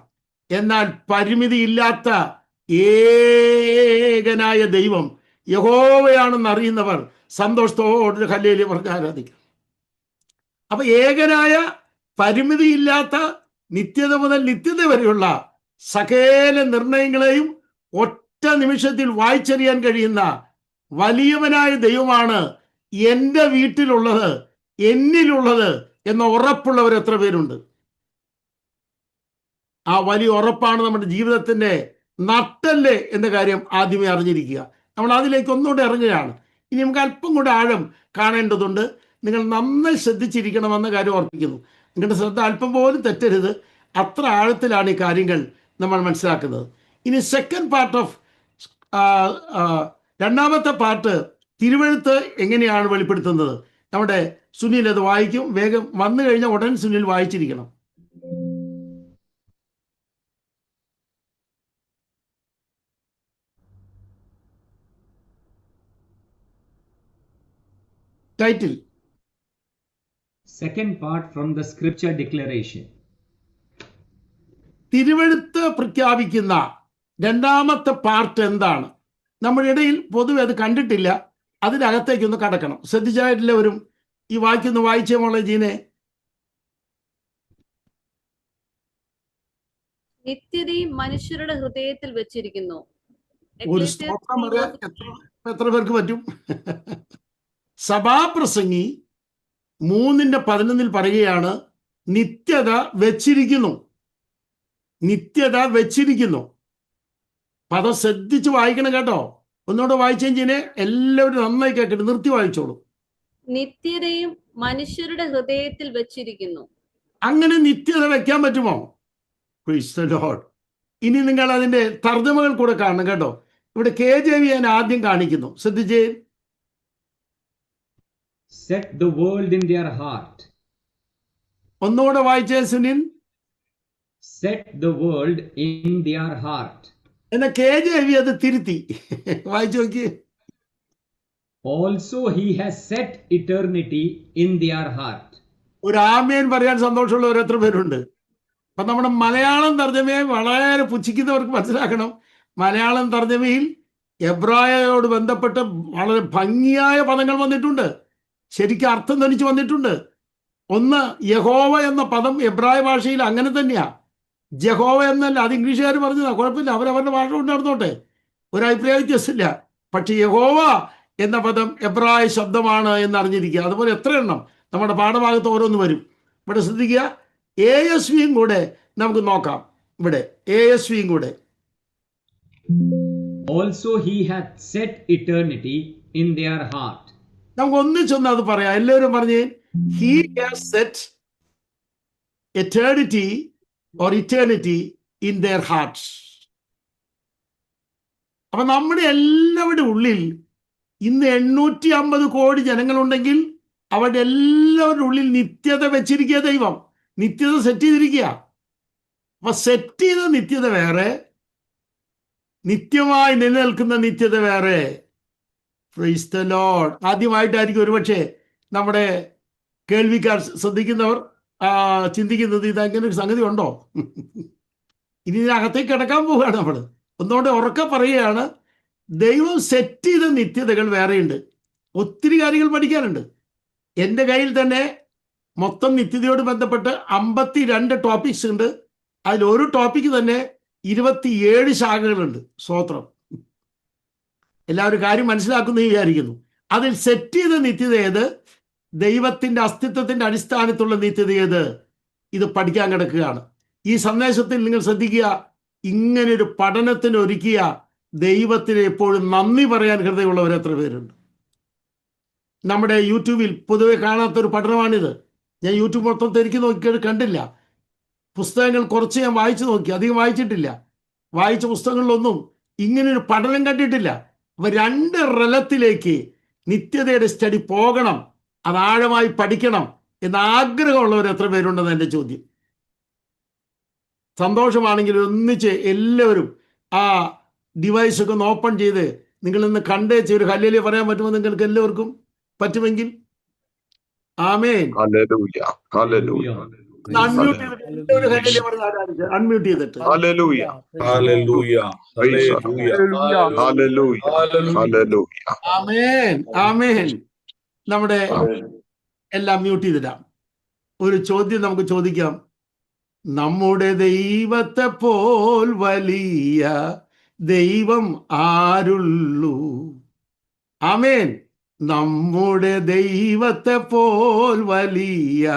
എന്നാൽ പരിമിതിയില്ലാത്ത ഏകനായ ദൈവം യഹോവയാണെന്ന് അറിയുന്നവർ സന്തോഷത്തോടെ ഹല്ലേലൂയ പറഞ്ഞ് ആരാധിക്കും. അപ്പൊ ഏകനായ, പരിമിതിയില്ലാത്ത, നിത്യത മുതൽ നിത്യത വരെയുള്ള സകല നിർണയങ്ങളെയും ഒറ്റ നിമിഷത്തിൽ വായിച്ചറിയാൻ കഴിയുന്ന വലിയവനായ ദൈവമാണ് എൻ്റെ വീട്ടിലുള്ളത്, എന്നിലുള്ളത് എന്ന ഉറപ്പുള്ളവർ എത്ര പേരുണ്ട്? ആ വലിയ ഉറപ്പാണ് നമ്മുടെ ജീവിതത്തിൻ്റെ നട്ടല് എന്ന കാര്യം ആദ്യമേ അറിഞ്ഞിരിക്കുക. നമ്മൾ അതിലേക്ക് ഒന്നുകൂടെ ഇറങ്ങുകയാണ്. ഇനി നമുക്ക് അല്പം കൂടെ ആഴം കാണേണ്ടതുണ്ട്. നിങ്ങൾ നന്നായി ശ്രദ്ധിച്ചിരിക്കണമെന്ന കാര്യം ഓർപ്പിക്കുന്നു. നിങ്ങളുടെ ശ്രദ്ധ അല്പം പോലും തെറ്റരുത്. അത്ര ആഴത്തിലാണ് ഈ കാര്യങ്ങൾ നമ്മൾ മനസ്സിലാക്കുന്നത്. ഇനി സെക്കൻഡ് പാർട്ട് ഓഫ് രണ്ടാമത്തെ പാർട്ട് തിരുവെഴുത്ത് എങ്ങനെയാണ് വെളിപ്പെടുത്തുന്നത്? നമ്മുടെ സുനിൽ അത് വായിക്കും. വേഗം വന്നു കഴിഞ്ഞാൽ ഉടൻ സുനിൽ വായിച്ചിരിക്കണം. Title Second part from the scripture declaration. തിരുവെഴുത്ത് പ്രഖ്യാപിക്കുന്ന രണ്ടാമത്തെ പാർട്ട് എന്താണ്? നമ്മുടെ ഇടയിൽ പൊതുവെ അത് കണ്ടിട്ടില്ല. അതിനകത്തേക്കൊന്ന് കടക്കണം. ശ്രദ്ധിച്ചായിട്ടില്ലവരും ഈ വായിക്കൊന്ന് വായിച്ചേ മോളെ ജീനെ. നിത്യതയും മനുഷ്യരുടെ ഹൃദയത്തിൽ വെച്ചിരിക്കുന്നു. ഒരു സ്തോത്രം പറയാൻ എത്ര പേർക്ക് പറ്റും? സഭാപ്രസംഗി 3:11 പറയുകയാണ്, നിത്യത വെച്ചിരിക്കുന്നു. നിത്യത വെച്ചിരിക്കുന്നു. പദം ശ്രദ്ധിച്ച് വായിക്കണം കേട്ടോ. ഒന്നുകൂടെ വായിച്ചേം ജീനെ. എല്ലാവരും നന്നായി കേട്ടിട്ട് നിർത്തി വായിച്ചോളൂ. നിത്യതയും മനുഷ്യരുടെ ഹൃദയത്തിൽ വെച്ചിരിക്കുന്നു. അങ്ങനെ നിത്യത വെക്കാൻ പറ്റുമോ? Praise the Lord. ഇനി നിങ്ങൾ അതിന്റെ തർജ്ജമകൾ കൂടെ കാണണം കേട്ടോ. ഇവിടെ KJV ഞാൻ ആദ്യം കാണിക്കുന്നു. ശ്രദ്ധിച്ചേ. Set the world in their heart. ഒന്നുകൂടെ വായിച്ചേ Sunil. Set the world in their heart. എന്നാ KJV അത് തിരുത്തി. വായിച്ചു നോക്കിയേ. Also he has set eternity in their heart. ഒരു ആമേൻ പറയാൻ സന്തോഷമുള്ളവർ എത്ര പേരുണ്ട്? അപ്പൊ നമ്മുടെ മലയാളം തർജ്ജമയെ വളരെ പുച്ഛിക്കുന്നവർക്ക് മനസ്സിലാക്കണം. മലയാളം തർജ്ജമയിൽ എബ്രായയോട് ബന്ധപ്പെട്ട് വളരെ ഭംഗിയായ പദങ്ങൾ വന്നിട്ടുണ്ട്. ശരിക്കും അർത്ഥം ധനിച്ച് വന്നിട്ടുണ്ട്. ഒന്ന്, യഹോവ എന്ന പദം എബ്രായ ഭാഷയിൽ അങ്ങനെ തന്നെയാ. ജഹോവ എന്നല്ല. അത് ഇംഗ്ലീഷുകാർ പറഞ്ഞതാ, കുഴപ്പമില്ല, അവരവരുടെ ഭാഷ കൊണ്ട് നടന്നോട്ടെ, ഒരു അഭിപ്രായ വ്യത്യാസമില്ല. പക്ഷെ യഹോവ എന്ന പദം എബ്രായ ശബ്ദമാണ് എന്ന് അറിഞ്ഞിരിക്കുക. അതുപോലെ എത്ര എണ്ണം നമ്മുടെ പാഠഭാഗത്ത് ഓരോന്ന് വരും. ഇവിടെ ശ്രദ്ധിക്കുക. ASVയും കൂടെ നമുക്ക് നോക്കാം. ഇവിടെ ASVയും കൂടെ. Also he hath set eternity in their heart. നമുക്ക് ഒന്നിച്ചൊന്ന് അത് പറയാം. എല്ലാവരും പറഞ്ഞേ, he has set eternity or eternity in their hearts. അപ്പൊ നമ്മുടെ എല്ലാവരുടെ ഉള്ളിൽ ഇന്ന് 850 കോടി ജനങ്ങളുണ്ടെങ്കിൽ അവരുടെ എല്ലാവരുടെ ഉള്ളിൽ നിത്യത വെച്ചിരിക്കുക ദൈവം. നിത്യത സെറ്റ് ചെയ്തിരിക്കുക. അപ്പൊ സെറ്റ് ചെയ്ത നിത്യത വേറെ, നിത്യമായി നിലനിൽക്കുന്ന നിത്യത വേറെ. Praise the Lord. ആദ്യമായിട്ടായിരിക്കും ഒരുപക്ഷെ നമ്മുടെ കേൾവിക്കാർ ശ്രദ്ധിക്കുന്നവർ ചിന്തിക്കുന്നത് ഇതങ്ങനെ ഒരു സംഗതി ഉണ്ടോ. ഇനി ഇതിനകത്തേക്ക് കിടക്കാൻ പോവുകയാണ് നമ്മൾ. ഒന്നുകൊണ്ട് ഉറക്കെ പറയുകയാണ്, ദൈവം സെറ്റ് ചെയ്ത നിത്യതകൾ വേറെയുണ്ട്. ഒത്തിരി കാര്യങ്ങൾ പഠിക്കാനുണ്ട്. എൻ്റെ കയ്യിൽ തന്നെ മൊത്തം നിത്യതയോട് ബന്ധപ്പെട്ട് 52 ടോപ്പിക്സ് ഉണ്ട്. അതിൽ ഒരു ടോപ്പിക്ക് തന്നെ 27 ശാഖകളുണ്ട്. സ്തോത്രം. എല്ലാവരും കാര്യം മനസ്സിലാക്കുന്നു വിചാരിക്കുന്നു. അതിൽ സെറ്റ് ചെയ്ത നിത്യത ഏത്? ദൈവത്തിൻ്റെ അസ്തിത്വത്തിൻ്റെ അടിസ്ഥാനത്തുള്ള നിത്യത ഏത്? ഇത് പഠിക്കാൻ കിടക്കുകയാണ്. ഈ സന്ദേശത്തിൽ നിങ്ങൾ ശ്രദ്ധിക്കുക, ഇങ്ങനൊരു പഠനത്തിന് ഒരുക്കിയ ദൈവത്തിന് എപ്പോഴും നന്ദി പറയാൻ ഹൃദയമുള്ളവർ എത്ര പേരുണ്ട്? നമ്മുടെ യൂട്യൂബിൽ പൊതുവെ കാണാത്തൊരു പഠനമാണിത്. ഞാൻ യൂട്യൂബ് മൊത്തം തിരിക്കി നോക്കിയത് കണ്ടില്ല. പുസ്തകങ്ങൾ കുറച്ച് ഞാൻ വായിച്ചു നോക്കി, അധികം വായിച്ചിട്ടില്ല. വായിച്ച പുസ്തകങ്ങളിലൊന്നും ഇങ്ങനൊരു പഠനം കണ്ടിട്ടില്ല. അപ്പൊ രണ്ട് റലത്തിലേക്ക് നിത്യതയുടെ സ്റ്റഡി പോകണം, അത് ആഴമായി പഠിക്കണം എന്ന ആഗ്രഹമുള്ളവർ എത്ര പേരുണ്ടെന്ന് എൻ്റെ ചോദ്യം. സന്തോഷമാണെങ്കിൽ ഒന്നിച്ച് എല്ലാവരും ആ ഡിവൈസൊക്കെ ഒന്ന് ഓപ്പൺ ചെയ്ത് നിങ്ങൾ ഇന്ന് കണ്ടേച്ച് ഒരു ഹല്ലേലൂയ പറയാൻ പറ്റുമോ നിങ്ങൾക്ക് എല്ലാവർക്കും? പറ്റുമെങ്കിൽ ആമേൻ. ഹല്ലേലൂയ ഹല്ലേലൂയ അൺമ്യൂട്ട് ചെയ്തിട്ട് എല്ലാവരും ഹല്ലേലൂയ പറഞ്ഞ് ആരാധിച്ച് അൺമ്യൂട്ട് ചെയ്തിട്ട് ഹല്ലേലൂയ ഹല്ലേലൂയ ഹല്ലേലൂയ ഹല്ലേലൂയ ഹല്ലേലൂയ ആമേൻ ആമേൻ. നമ്മുടെ എല്ലാം മ്യൂട്ട് ചെയ്തിടാം. ഒരു ചോദ്യം നമുക്ക് ചോദിക്കാം. നമ്മുടെ ദൈവത്തെ പോൽ വലിയ ദൈവം ആരുള്ളൂ? ആമേൻ. നമ്മുടെ ദൈവത്തെ പോൽ വലിയ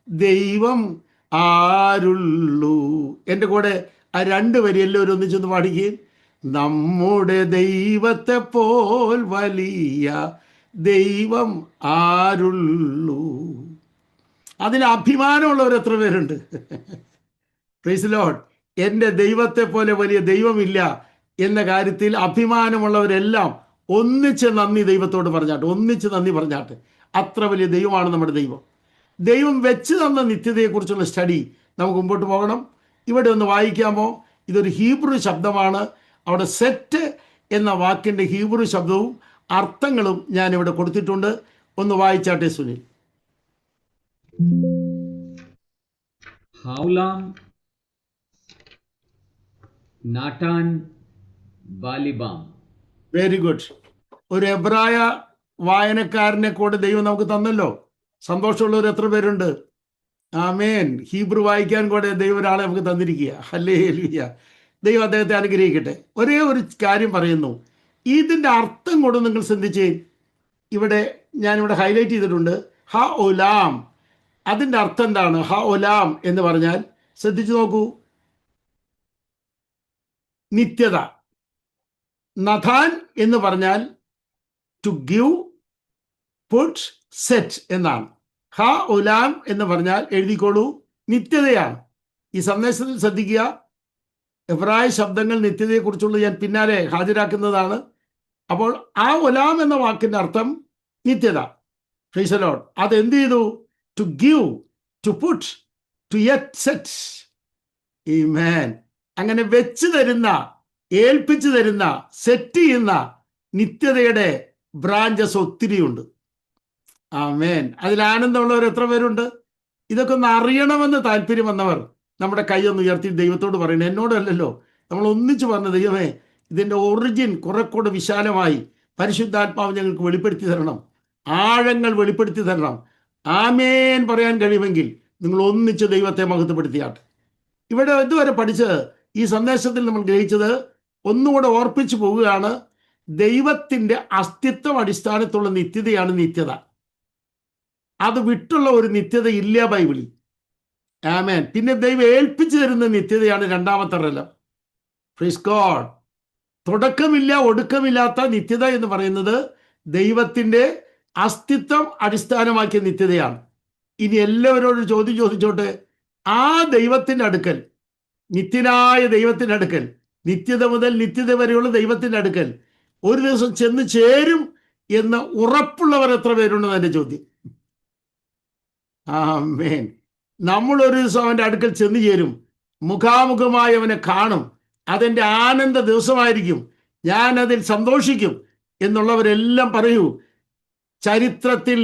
ദൈവം ആരുള്ളൂ? എൻ്റെ കൂടെ ആ രണ്ട് വരി എല്ലാവരും ഒന്നിച്ചൊന്ന് പാടിക്കുകയും. നമ്മുടെ ദൈവത്തെ പോൽ വലിയ ദൈവം ആരുള്ളൂ? അതിന് അഭിമാനമുള്ളവർ എത്ര പേരുണ്ട്? Praise lord. എൻ്റെ ദൈവത്തെ പോലെ വലിയ ദൈവമില്ല എന്ന കാര്യത്തിൽ അഭിമാനമുള്ളവരെല്ലാം ഒന്നിച്ച് നന്ദി ദൈവത്തോട് പറഞ്ഞാട്ടെ, ഒന്നിച്ച് നന്ദി പറഞ്ഞാട്ടെ. അത്ര വലിയ ദൈവമാണ് നമ്മുടെ ദൈവം. ദൈവം വെച്ച് തന്ന നിത്യതയെക്കുറിച്ചുള്ള സ്റ്റഡി നമുക്ക് മുമ്പോട്ട് പോകണം. ഇവിടെ ഒന്ന് വായിക്കാമോ? ഇതൊരു ഹീബ്രു ശബ്ദമാണ്. അവിടെ സെറ്റ് എന്ന വാക്കിൻ്റെ ഹീബ്രു ശബ്ദവും അർത്ഥങ്ങളും ഞാനിവിടെ കൊടുത്തിട്ടുണ്ട്. ഒന്ന് വായിച്ചാട്ടെ Sunil. Haulam, Natan, Balibam. Very good. ഒരു എബ്രായ വായനക്കാരനെ കൂടെ ദൈവം നമുക്ക് തന്നല്ലോ. സന്തോഷമുള്ളവർ എത്ര പേരുണ്ട്? ആമേൻ. ഹീബ്രു വായിക്കാൻ കൂടെ ദൈവം ഒരാളെ നമുക്ക് തന്നിരിക്കുക. ഹല്ലേലൂയ. ദൈവം അദ്ദേഹത്തെ അനുഗ്രഹിക്കട്ടെ. ഒരേ ഒരു കാര്യം പറയുന്നു, ഇതിൻ്റെ അർത്ഥം കൂടെ നിങ്ങൾ ശ്രദ്ധിച്ചേ. ഇവിടെ ഞാനിവിടെ ഹൈലൈറ്റ് ചെയ്തിട്ടുണ്ട്. ഹ ഒലാം. അതിൻ്റെ അർത്ഥം എന്താണ്? ഹ ഒലാം എന്ന് പറഞ്ഞാൽ ശ്രദ്ധിച്ചു നോക്കൂ, നിത്യത. നഥാൻ എന്ന് പറഞ്ഞാൽ ടു ഗിവ്, പുട്ട്, സെറ്റ് എന്നാണ്. ഹ ഒലാം എന്ന് പറഞ്ഞാൽ എഴുതിക്കോളൂ, നിത്യതയാണ്. ഈ സന്ദേശത്തിൽ ശ്രദ്ധിക്കുക, എബ്രായ ശബ്ദങ്ങൾ നിത്യതയെക്കുറിച്ചുള്ള ഞാൻ പിന്നാലെ ഹാജരാക്കുന്നതാണ്. അപ്പോൾ ആ ഒലാം എന്ന വാക്കിൻ്റെ അർത്ഥം നിത്യത. Praise the lord. അതെന്ത് ചെയ്തു? To give, to put, to yet set. ആമേൻ. അങ്ങനെ വെച്ച് തരുന്ന, ഏൽപ്പിച്ചു തരുന്ന, സെറ്റ് ചെയ്യുന്ന നിത്യതയുടെ ബ്രാഞ്ചസ് ഒത്തിരിയുണ്ട്. ആമേൻ. അതിൽ ആനന്ദമുള്ളവർ എത്ര പേരുണ്ട്? ഇതൊക്കെ ഒന്ന് അറിയണമെന്ന് താല്പര്യം വന്നവർ നമ്മുടെ കൈയൊന്ന് ഉയർത്തി ദൈവത്തോട് പറയണം. എന്നോടല്ലല്ലോ, നമ്മൾ ഒന്നിച്ച് പറഞ്ഞ ദൈവമേ, ഇതിൻ്റെ ഒറിജിൻ കുറെ കൂടെ വിശാലമായി പരിശുദ്ധാത്മാവ് ഞങ്ങൾക്ക് വെളിപ്പെടുത്തി തരണം, ആഴങ്ങൾ വെളിപ്പെടുത്തി തരണം. ആമേൻ പറയാൻ കഴിയുമെങ്കിൽ നിങ്ങൾ ഒന്നിച്ച് ദൈവത്തെ മഹത്വപ്പെടുത്തിയാട്ടെ. ഇവിടെ ഇതുവരെ പഠിച്ചത്, ഈ സന്ദേശത്തിൽ നമ്മൾ ഗ്രഹിച്ചത് ഒന്നുകൂടെ ഓർപ്പിച്ചു പോവുകയാണ്. ദൈവത്തിൻ്റെ അസ്തിത്വം അടിസ്ഥാനത്തുള്ള നിത്യതയാണ് നിത്യത. അത് വിട്ടുള്ള ഒരു നിത്യത ഇല്ല ബൈബിളിൽ. ആമേൻ. പിന്നെ ദൈവം ഏൽപ്പിച്ചു തരുന്ന നിത്യതയാണ് രണ്ടാമത്തെ റലം. Praise God. തുടക്കമില്ല ഒടുക്കമില്ലാത്ത നിത്യത എന്ന് പറയുന്നത് ദൈവത്തിൻ്റെ അസ്തിത്വം അടിസ്ഥാനമാക്കിയ നിത്യതയാണ്. ഇനി എല്ലാവരോടും ചോദ്യം ചോദിച്ചോട്ടെ, ആ ദൈവത്തിൻ്റെ അടുക്കൽ, നിത്യനായ ദൈവത്തിൻ്റെ അടുക്കൽ, നിത്യത മുതൽ നിത്യത വരെയുള്ള ദൈവത്തിൻ്റെ അടുക്കൽ ഒരു ദിവസം ചെന്ന് ചേരും എന്ന് ഉറപ്പുള്ളവർ എത്ര പേരുണ്ടെന്ന് എൻ്റെ ചോദ്യം. ആമേൻ. നമ്മളൊരു ദിവസം അവൻ്റെ അടുക്കൽ ചെന്ന് ചേരും, മുഖാമുഖമായി അവനെ കാണും, അതെൻ്റെ ആനന്ദ ദിവസമായിരിക്കും, ഞാൻ അതിൽ സന്തോഷിക്കും എന്നുള്ളവരെല്ലാം പറയൂ. ചരിത്രത്തിൽ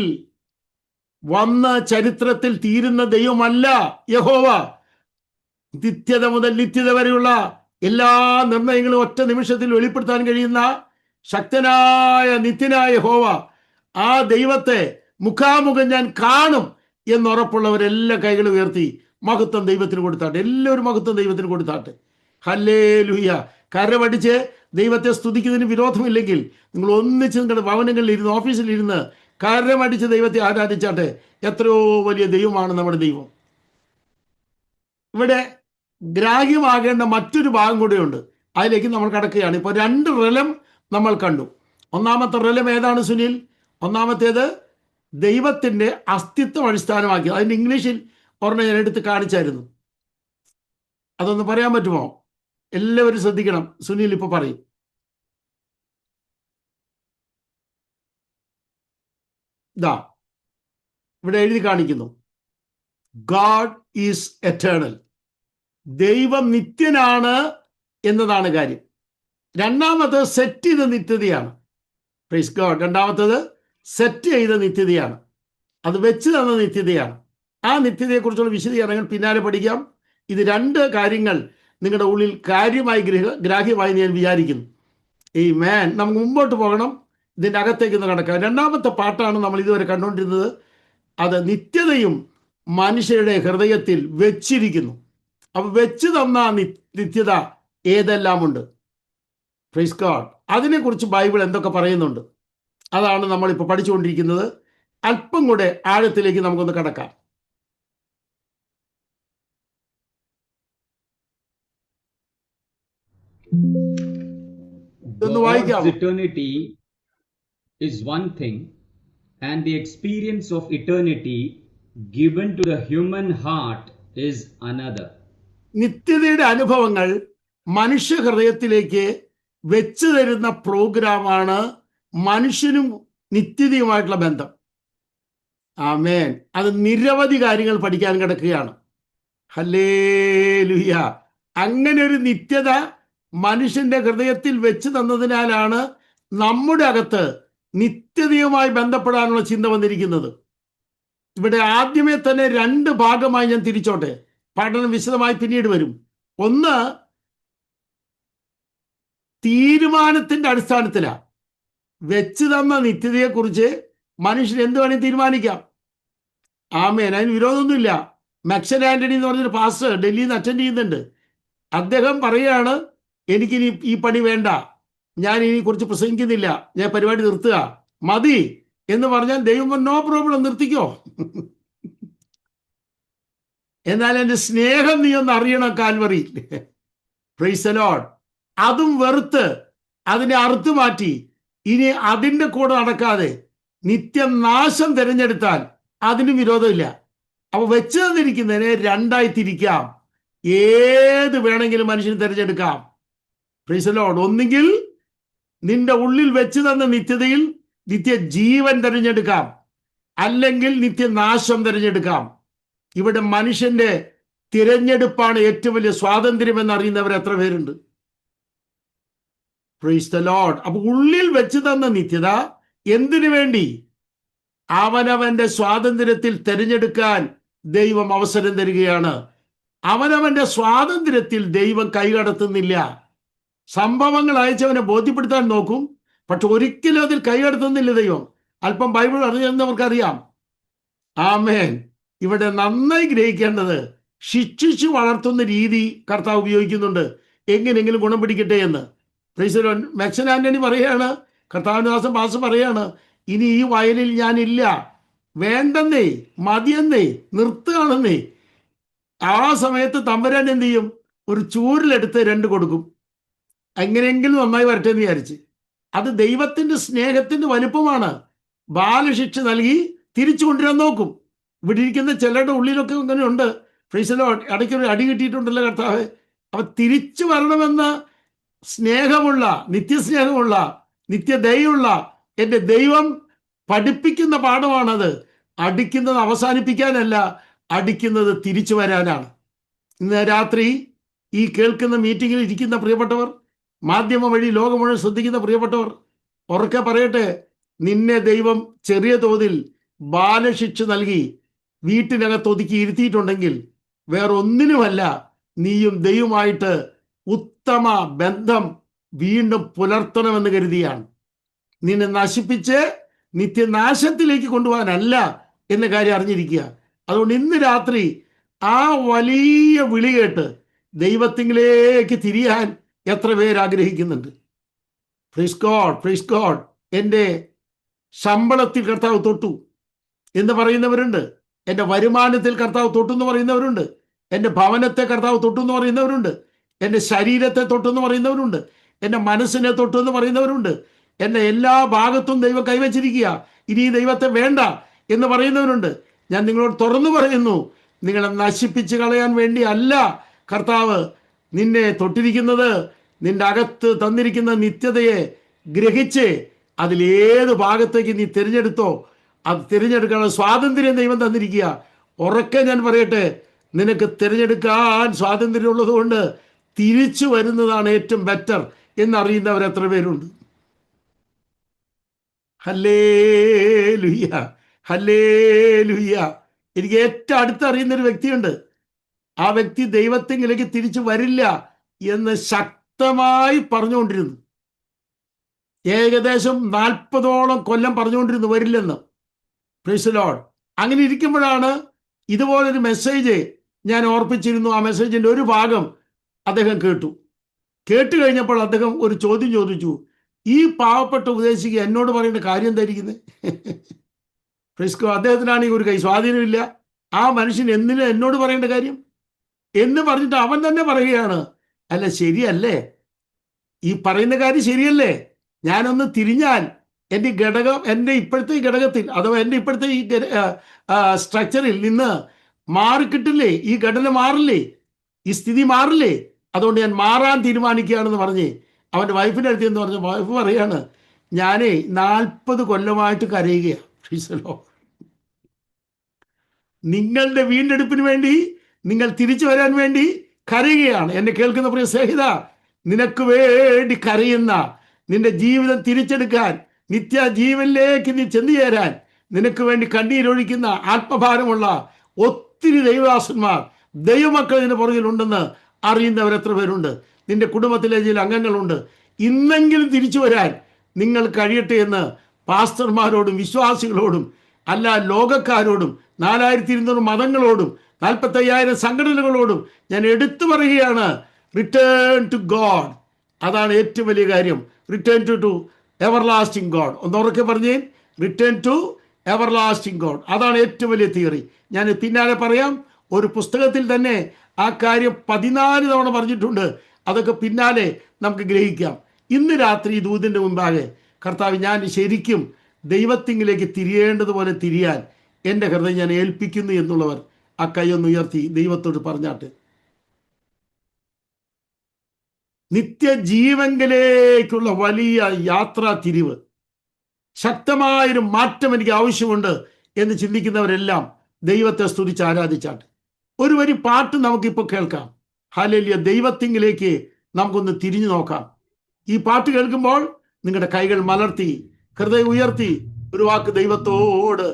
വന്ന് ചരിത്രത്തിൽ തീരുന്ന ദൈവമല്ല യഹോവ. നിത്യത മുതൽ നിത്യത വരെയുള്ള എല്ലാ നിർണയങ്ങളും ഒറ്റ നിമിഷത്തിൽ വെളിപ്പെടുത്താൻ കഴിയുന്ന ശക്തനായ നിത്യനായ യഹോവ. ആ ദൈവത്തെ മുഖാമുഖം ഞാൻ കാണും എന്നുറപ്പുള്ളവരെല്ലാം കൈകൾ ഉയർത്തി മഹത്വം ദൈവത്തിന് കൊടുത്താട്ടെ. എല്ലാവരും മഹത്വം ദൈവത്തിന് കൊടുത്താട്ടെ. ഹല്ലേലൂയ. കരമടിച്ച് ദൈവത്തെ സ്തുതിക്കുന്നതിന് വിരോധമില്ലെങ്കിൽ നിങ്ങൾ ഒന്നിച്ച് നിങ്ങളുടെ ഭവനങ്ങളിൽ ഇരുന്ന്, ഓഫീസിലിരുന്ന് കരമടിച്ച് ദൈവത്തെ ആരാധിച്ചാട്ടെ. എത്രയോ വലിയ ദൈവമാണ് നമ്മുടെ ദൈവം. ഇവിടെ ഗ്രാഹ്യമാകേണ്ട മറ്റൊരു ഭാഗം കൂടെയുണ്ട്, അതിലേക്ക് നമ്മൾ കടക്കുകയാണ്. ഇപ്പോൾ രണ്ട് റലം നമ്മൾ കണ്ടു. ഒന്നാമത്തെ റലം ഏതാണ് സുനിൽ? ഒന്നാമത്തേത് ദൈവത്തിൻ്റെ അസ്തിത്വം അടിസ്ഥാനമാക്കിയത്. അതിൻ്റെ ഇംഗ്ലീഷിൽ ഒരെണ്ണം ഞാൻ എടുത്ത് കാണിച്ചായിരുന്നു. അതൊന്ന് പറയാൻ പറ്റുമോ? എല്ലാവരും ശ്രദ്ധിക്കണം. സുനിൽ ഇപ്പോൾ പറയും. ഇതാ ഇവിടെ എഴുതി കാണിക്കുന്നു, ഗാഡ് ഈസ് എറ്റേണൽ. ദൈവം നിത്യനാണ് എന്നതാണ് കാര്യം. രണ്ടാമത് സെറ്റ് ചെയ്ത നിത്യതയാണ്. Praise God. രണ്ടാമത്തത് സെറ്റ് ചെയ്ത നിത്യതയാണ്, അത് വെച്ച് തന്ന നിത്യതയാണ്. ആ നിത്യതയെക്കുറിച്ചുള്ള വിശദീകരണങ്ങൾ പിന്നാലെ പഠിക്കാം. ഇത് രണ്ട് കാര്യങ്ങൾ നിങ്ങളുടെ ഉള്ളിൽ കാര്യമായി ഗ്രാഹ്യമായി ഞാൻ വിചാരിക്കുന്നു. ഈ മാൻ നമുക്ക് മുമ്പോട്ട് പോകണം, ഇതിൻ്റെ അകത്തേക്ക് ഒന്ന് കടക്കാം. രണ്ടാമത്തെ പാട്ടാണ് നമ്മൾ ഇതുവരെ കണ്ടുകൊണ്ടിരുന്നത്. അത് നിത്യതയും മനുഷ്യരുടെ ഹൃദയത്തിൽ വെച്ചിരിക്കുന്നു. അപ്പൊ വെച്ച് തന്ന നിത്യത ഏതെല്ലാം ഉണ്ട്? Praise God. അതിനെക്കുറിച്ച് ബൈബിൾ എന്തൊക്കെ പറയുന്നുണ്ട്? അതാണ് നമ്മളിപ്പോൾ പഠിച്ചുകൊണ്ടിരിക്കുന്നത്. അല്പം കൂടെ ആഴത്തിലേക്ക് നമുക്കൊന്ന് കടക്കാം. God's eternity is one thing, and the experience of eternity given to the human heart is another. നിത്യതയുടെ അനുഭവങ്ങൾ മനുഷ്യ ഹൃദയത്തിലേക്ക് വെച്ച് തരുന്ന പ്രോഗ്രാമാണ് മനുഷ്യനും നിത്യതയുമായിട്ടുള്ള ബന്ധം. ആമേൻ. അത് നിരവധി കാര്യങ്ങൾ പഠിക്കാൻ കിടക്കുകയാണ്. ഹല്ലേലൂയ. അങ്ങനെ ഒരു നിത്യത മനുഷ്യന്റെ ഹൃദയത്തിൽ വെച്ച് തന്നതിനാലാണ് നമ്മുടെ അകത്ത് നിത്യതയുമായി ബന്ധപ്പെടാനുള്ള ചിന്ത വന്നിരിക്കുന്നത്. ഇവിടെ ആദ്യമേ തന്നെ രണ്ട് ഭാഗമായി ഞാൻ തിരിച്ചോട്ടെ, പഠനം വിശദമായി പിന്നീട് വരും. ഒന്ന്, തീരുമാനത്തിന്റെ അടിസ്ഥാനത്തിലാണ്. വെച്ച് തന്ന നിത്യതയെക്കുറിച്ച് മനുഷ്യൻ എന്ത് വേണമെങ്കിൽ തീരുമാനിക്കാം. ആമേൻ. അതിന് വിരോധമൊന്നുമില്ല. മക്സൻ ആന്റണി എന്ന് പറഞ്ഞൊരു പാസ്റ്റർ ഡൽഹിയിൽ നിന്ന് അറ്റൻഡ് ചെയ്യുന്നുണ്ട്. അദ്ദേഹം പറയുകയാണ്, എനിക്കിനി ഈ പണി വേണ്ട, ഞാൻ ഇനി കുറിച്ച് പ്രസംഗിക്കുന്നില്ല, ഞാൻ പരിപാടി നിർത്തുക, മതി എന്ന് പറഞ്ഞാൽ ദൈവം നോ പ്രോബ്ലം, നിർത്തിക്കോ. എന്നാൽ എൻ്റെ സ്നേഹം നീ ഒന്ന് അറിയണം കാൽവറി. Price the Lord. അതും വെറുത്ത് അതിനെ അറുത്തു മാറ്റി ഇനി അതിൻ്റെ കൂടെ നടക്കാതെ നിത്യനാശം തിരഞ്ഞെടുത്താൽ അതിന് വിരോധമില്ല. അപ്പൊ വെച്ച് തന്നിരിക്കുന്നതിനെ രണ്ടായി തിരിക്കാം. ഏത് വേണമെങ്കിലും മനുഷ്യന് തിരഞ്ഞെടുക്കാം. Price the Lord. ഒന്നുകിൽ നിന്റെ ഉള്ളിൽ വെച്ച് തന്ന നിത്യതയിൽ നിത്യജീവൻ തിരഞ്ഞെടുക്കാം, അല്ലെങ്കിൽ നിത്യനാശം തിരഞ്ഞെടുക്കാം. ഇവിടെ മനുഷ്യന്റെ തിരഞ്ഞെടുപ്പാണ് ഏറ്റവും വലിയ സ്വാതന്ത്ര്യം എന്നറിയുന്നവർ എത്ര പേരുണ്ട്? Praise the Lord. അപ്പൊ ഉള്ളിൽ വെച്ച് തന്ന നിത്യത എന്തിനു വേണ്ടി? അവനവന്റെ സ്വാതന്ത്ര്യത്തിൽ തിരഞ്ഞെടുക്കാൻ ദൈവം അവസരം തരികയാണ്. അവനവന്റെ സ്വാതന്ത്ര്യത്തിൽ ദൈവം കൈകടത്തുന്നില്ല. സംഭവങ്ങൾ അയച്ചവനെ ബോധ്യപ്പെടുത്താൻ നോക്കും, പക്ഷെ ഒരിക്കലും അതിൽ കൈകടത്തുന്നില്ല ദൈവം. അല്പം ബൈബിൾ അറിയുന്നവർക്കറിയാം. ആമേൻ. ഇവിടെ നന്നായി ഗ്രഹിക്കേണ്ടത്, ശിക്ഷിച്ചു വളർത്തുന്ന രീതി കർത്താവ് ഉപയോഗിക്കുന്നുണ്ട്, എങ്ങനെയെങ്കിലും ഗുണം പിടിക്കട്ടെ എന്ന്. Praise the lord. Maxon Antony പറയാണ്, കർത്താവിനാസം പാസ് പറയാണ്, ഇനി ഈ വയലിൽ ഞാനില്ല, വേണ്ടെന്നേ, മതിയെന്നേ, നിർത്തുകയാണെന്നേ. ആ സമയത്ത് തമ്പുരാൻ എന്ത് ചെയ്യും? ഒരു ചൂരിലെടുത്ത് രണ്ട് കൊടുക്കും, എങ്ങനെയെങ്കിലും നന്നായി വരട്ടെ എന്ന് വിചാരിച്ച്. അത് ദൈവത്തിന്റെ സ്നേഹത്തിന്റെ വലുപ്പമാണ്. ബാലശിക്ഷ നൽകി തിരിച്ചു കൊണ്ടുവരാൻ നോക്കും. ഇവിടെ ഇരിക്കുന്ന ചിലരുടെ ഉള്ളിലൊക്കെ ഇങ്ങനെ ഉണ്ട്. Price the Lord. ഇടയ്ക്കൊരു അടി കിട്ടിയിട്ടുണ്ടല്ലോ കർത്താവ്. അപ്പൊ തിരിച്ചു വരണമെന്ന സ്നേഹമുള്ള, നിത്യസ്നേഹമുള്ള, നിത്യദയുള്ള എൻ്റെ ദൈവം പഠിപ്പിക്കുന്ന പാഠമാണത്. അടിക്കുന്നത് അവസാനിപ്പിക്കാനല്ല, അടിക്കുന്നത് തിരിച്ചു വരാനാണ്. ഇന്ന് രാത്രി ഈ കേൾക്കുന്ന മീറ്റിങ്ങിൽ ഇരിക്കുന്ന പ്രിയപ്പെട്ടവർ, മാധ്യമം വഴി ലോകം മുഴുവൻ ശ്രദ്ധിക്കുന്ന പ്രിയപ്പെട്ടവർ, ഉറക്കെ പറയട്ടെ, നിന്നെ ദൈവം ചെറിയ തോതിൽ ബാലശിക്ഷ നൽകി വീട്ടിനകത്ത് ഒതുക്കി ഇരുത്തിയിട്ടുണ്ടെങ്കിൽ വേറൊന്നിനുമല്ല, നീയും ദൈവമായിട്ട് ഉത്തമ ബന്ധം വീണ്ടും പുലർത്തണമെന്ന് കരുതിയാണ്. നിന്നെ നശിപ്പിച്ച് നിത്യനാശത്തിലേക്ക് കൊണ്ടുപോകാനല്ല എന്ന കാര്യം അറിഞ്ഞിരിക്കുക. അതുകൊണ്ട് ഇന്ന് രാത്രി ആ വലിയ വിളി കേട്ട് ദൈവത്തിങ്കിലേക്ക് തിരിയാൻ എത്ര പേര് ആഗ്രഹിക്കുന്നുണ്ട്? Praise God, praise God. എൻ്റെ ശമ്പളത്തിൽ കർത്താവ് തൊട്ടു എന്ന് പറയുന്നവരുണ്ട്, എൻ്റെ വരുമാനത്തിൽ കർത്താവ് തൊട്ടു എന്ന് പറയുന്നവരുണ്ട്, എൻ്റെ ഭവനത്തെ കർത്താവ് തൊട്ടു എന്ന് പറയുന്നവരുണ്ട്, എൻ്റെ ശരീരത്തെ തൊട്ടെന്ന് പറയുന്നവരുണ്ട്, എൻ്റെ മനസ്സിനെ തൊട്ടെന്ന് പറയുന്നവരുണ്ട്, എൻ്റെ എല്ലാ ഭാഗത്തും ദൈവം കൈവച്ചിരിക്കുക, ഇനി ഈ ദൈവത്തെ വേണ്ട എന്ന് പറയുന്നവരുണ്ട്. ഞാൻ നിങ്ങളോട് തുറന്നു പറയുന്നു, നിങ്ങളെ നശിപ്പിച്ച് കളയാൻ വേണ്ടി അല്ല കർത്താവ് നിന്നെ തൊട്ടിരിക്കുന്നത്. നിന്റെ അകത്ത് തന്നിരിക്കുന്ന നിത്യതയെ ഗ്രഹിച്ച് അതിലേത് ഭാഗത്തേക്ക് നീ തിരഞ്ഞെടുത്തോ അത് തിരഞ്ഞെടുക്കാനുള്ള സ്വാതന്ത്ര്യം ദൈവം തന്നിരിക്കുക. ഉറക്കെ ഞാൻ പറയട്ടെ, നിനക്ക് തിരഞ്ഞെടുക്കാൻ സ്വാതന്ത്ര്യമുള്ളത് കൊണ്ട് തിരിച്ചു വരുന്നതാണ് ഏറ്റവും ബെറ്റർ എന്നറിയുന്നവർ എത്ര പേരുണ്ട്? Hallelujah, hallelujah. എനിക്ക് ഏറ്റവും അടുത്തറിയുന്നൊരു വ്യക്തിയുണ്ട്. ആ വ്യക്തി ദൈവത്തിങ്കിലേക്ക് തിരിച്ചു വരില്ല എന്ന് ശക്തമായി പറഞ്ഞുകൊണ്ടിരുന്നു. ഏകദേശം 40ഓളം കൊല്ലം പറഞ്ഞുകൊണ്ടിരുന്നു വരില്ലെന്ന്. Praise the lord. അങ്ങനെ ഇരിക്കുമ്പോഴാണ് ഇതുപോലൊരു മെസ്സേജ് ഞാൻ ഓർപ്പിച്ചിരുന്നു. ആ മെസ്സേജിന്റെ ഒരു ഭാഗം അദ്ദേഹം കേട്ട് കഴിഞ്ഞപ്പോൾ അദ്ദേഹം ഒരു ചോദ്യം ചോദിച്ചു, ഈ പാവപ്പെട്ട ഉപദേശിക്ക് എന്നോട് പറയേണ്ട കാര്യം എന്തായിരിക്കുന്നത്? ഫ്രിസ്കോ അദ്ദേഹത്തിനാണെങ്കിൽ ഒരു കൈ സ്വാധീനമില്ല. ആ മനുഷ്യൻ എന്തിനു എന്നോട് പറയേണ്ട കാര്യം എന്ന് പറഞ്ഞിട്ട് അവൻ തന്നെ പറയുകയാണ്, അല്ല ശരിയല്ലേ, ഈ പറയുന്ന കാര്യം ശരിയല്ലേ, ഞാനൊന്ന് തിരിഞ്ഞാൽ എൻ്റെ ഘടകം, എൻ്റെ ഇപ്പോഴത്തെ ഈ ഘടകത്തിൽ അഥവാ എൻ്റെ ഇപ്പോഴത്തെ ഈ സ്ട്രക്ചറിൽ നിന്ന് മാറിക്കിട്ടില്ലേ, ഈ ഘടന മാറില്ലേ, ഈ സ്ഥിതി മാറില്ലേ, അതുകൊണ്ട് ഞാൻ മാറാൻ തീരുമാനിക്കുകയാണെന്ന് പറഞ്ഞ് അവൻ്റെ വൈഫിൻ്റെ അടുത്ത് എന്ന് പറഞ്ഞ വൈഫ് പറയാണ്, ഞാനേ 40 കൊല്ലമായിട്ട് കരയുകയാണ്. നിങ്ങളുടെ വീണ്ടെടുപ്പിന് വേണ്ടി, നിങ്ങൾ തിരിച്ചു വരാൻ വേണ്ടി കരയുകയാണ്. എന്നെ കേൾക്കുന്ന പ്രിയ സ്നേഹിത, നിനക്ക് വേണ്ടി കരയുന്ന, നിന്റെ ജീവിതം തിരിച്ചെടുക്കാൻ, നിത്യജീവനിലേക്ക് നീ ചെന്നു ചേരാൻ നിനക്ക് വേണ്ടി കണ്ണീരൊഴിക്കുന്ന ആത്മഭാരമുള്ള ഒത്തിരി ദൈവദാസന്മാർ, ദൈവമക്കൾ ഇതിന് പുറകിലുണ്ടെന്ന് അറിയുന്നവർ എത്ര പേരുണ്ട്? നിന്റെ കുടുംബത്തിലെ ചില അംഗങ്ങളുണ്ട്. ഇന്നെങ്കിലും തിരിച്ചു വരാൻ നിങ്ങൾ കഴിയട്ടെ എന്ന് പാസ്റ്റർമാരോടും വിശ്വാസികളോടും അല്ല ലോകക്കാരോടും 4200 മതങ്ങളോടും 45,000 സംഘടനകളോടും ഞാൻ എടുത്തു പറയുകയാണ്, റിട്ടേൺ ടു ഗോഡ്. അതാണ് ഏറ്റവും വലിയ കാര്യം. Return to everlasting God. ഒന്നുറക്കെ പറഞ്ഞേ, റിട്ടേൺ ടു എവർലാസ്റ്റിംഗ് ഗോഡ്. അതാണ് ഏറ്റവും വലിയ തിയറി. ഞാൻ പിന്നാലെ പറയാം. ഒരു പുസ്തകത്തിൽ തന്നെ ആ കാര്യം 14 തവണ പറഞ്ഞിട്ടുണ്ട്. അതൊക്കെ പിന്നാലെ നമുക്ക് ഗ്രഹിക്കാം. ഇന്ന് രാത്രി ദൂതിൻ്റെ മുമ്പാകെ കർത്താവ്, ഞാൻ ശരിക്കും ദൈവത്തിങ്കിലേക്ക് തിരിയേണ്ടതുപോലെ തിരിയാൻ എൻ്റെ ഹൃദയം ഞാൻ ഏൽപ്പിക്കുന്നു എന്നുള്ളവർ ആ കൈയൊന്ന് ഉയർത്തി ദൈവത്തോട് പറഞ്ഞാട്ട്. നിത്യജീവങ്കിലേക്കുള്ള വലിയ യാത്രാ തിരിവ്, ശക്തമായൊരു മാറ്റം എനിക്ക് ആവശ്യമുണ്ട് എന്ന് ചിന്തിക്കുന്നവരെല്ലാം ദൈവത്തെ സ്തുതിച്ച് ആരാധിച്ചാട്ട്. ഒരു വരി പാട്ട് നമുക്കിപ്പോൾ കേൾക്കാം. ഹല്ലേലൂയ. ദൈവത്തിങ്കിലേക്ക് നമുക്കൊന്ന് തിരിഞ്ഞു നോക്കാം. ഈ പാട്ട് കേൾക്കുമ്പോൾ നിങ്ങളുടെ കൈകൾ മലർത്തി ഹൃദയം ഉയർത്തി ഒരു വാക്ക് ദൈവത്തോട്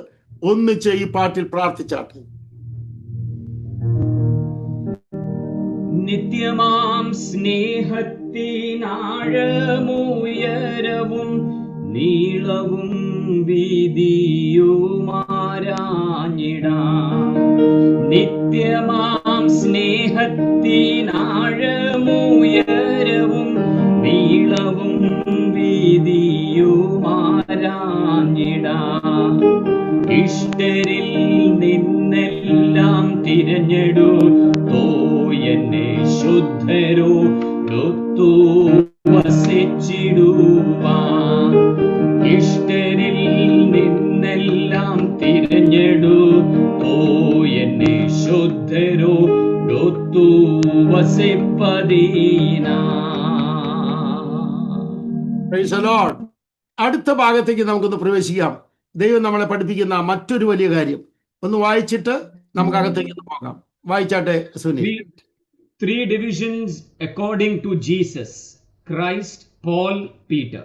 ഒന്നിച്ച് ഈ പാട്ടിൽ പ്രാർത്ഥിച്ചാട്ട്. നിത്യമാം സ്നേഹത്തിനാഴമുയരവും നീളവും വീതിയുമാരാഞ്ഞിടാം. നിത്യമാം സ്നേഹത്തിനാഴമുയരവും നീളവും വീതിയുമാരാഞ്ഞിടാം. ഇഷ്ടരിൽ നിന്നെല്ലാം തിരഞ്ഞെടുത്തോ എന്നെ ശുദ്ധരോ ലൊത്തു വസിച്ചിടുവാൻ. ഇഷ്ടരിൽ നിന്നെല്ലാം തിരഞ്ഞെടുത്തോ എന്നെ ശുദ്ധരോ ലൊത്തു വസിപ്പതീനാ. Praise the lord. അടുത്ത ഭാഗത്തേക്ക് നമുക്കൊന്ന് പ്രവേശിക്കാം. ദൈവം നമ്മളെ പഠിപ്പിക്കുന്ന മറ്റൊരു വലിയ കാര്യം ഒന്ന് വായിച്ചിട്ട് നമുക്ക് അകത്തേക്ക് പോകാം. വായിച്ചാട്ടെ Sunil. 3 divisions according to Jesus, Christ, Paul, Peter.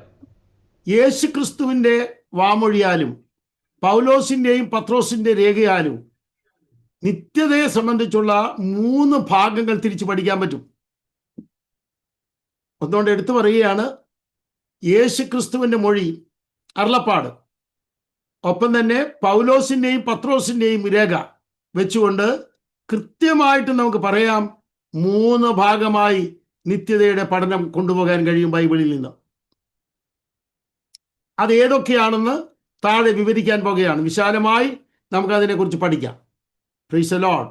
യേശു ക്രിസ്തുവിന്റെ വാമൊഴിയാലും പൗലോസിന്റെയും പത്രോസിന്റെ രേഖയാലും നിത്യതയെ സംബന്ധിച്ചുള്ള 3 ഭാഗങ്ങൾ തിരിച്ചു പഠിക്കാൻ പറ്റും. ഒന്നുകൊണ്ട് എടുത്തു പറയുകയാണ്, യേശു ക്രിസ്തുവിന്റെ മൊഴി, അരുളപ്പാട്, ഒപ്പം തന്നെ പൗലോസിന്റെയും പത്രോസിന്റെയും രേഖ വെച്ചുകൊണ്ട് കൃത്യമായിട്ട് നമുക്ക് പറയാം 3 ഭാഗമായി നിത്യതയുടെ പഠനം കൊണ്ടുപോകാൻ കഴിയും ബൈബിളിൽ നിന്ന്. അത് ഏതൊക്കെയാണെന്ന് താഴെ വിവരിക്കാൻ പോകുകയാണ്. വിശാലമായി നമുക്ക് അതിനെക്കുറിച്ച് പഠിക്കാം. Praise the lord.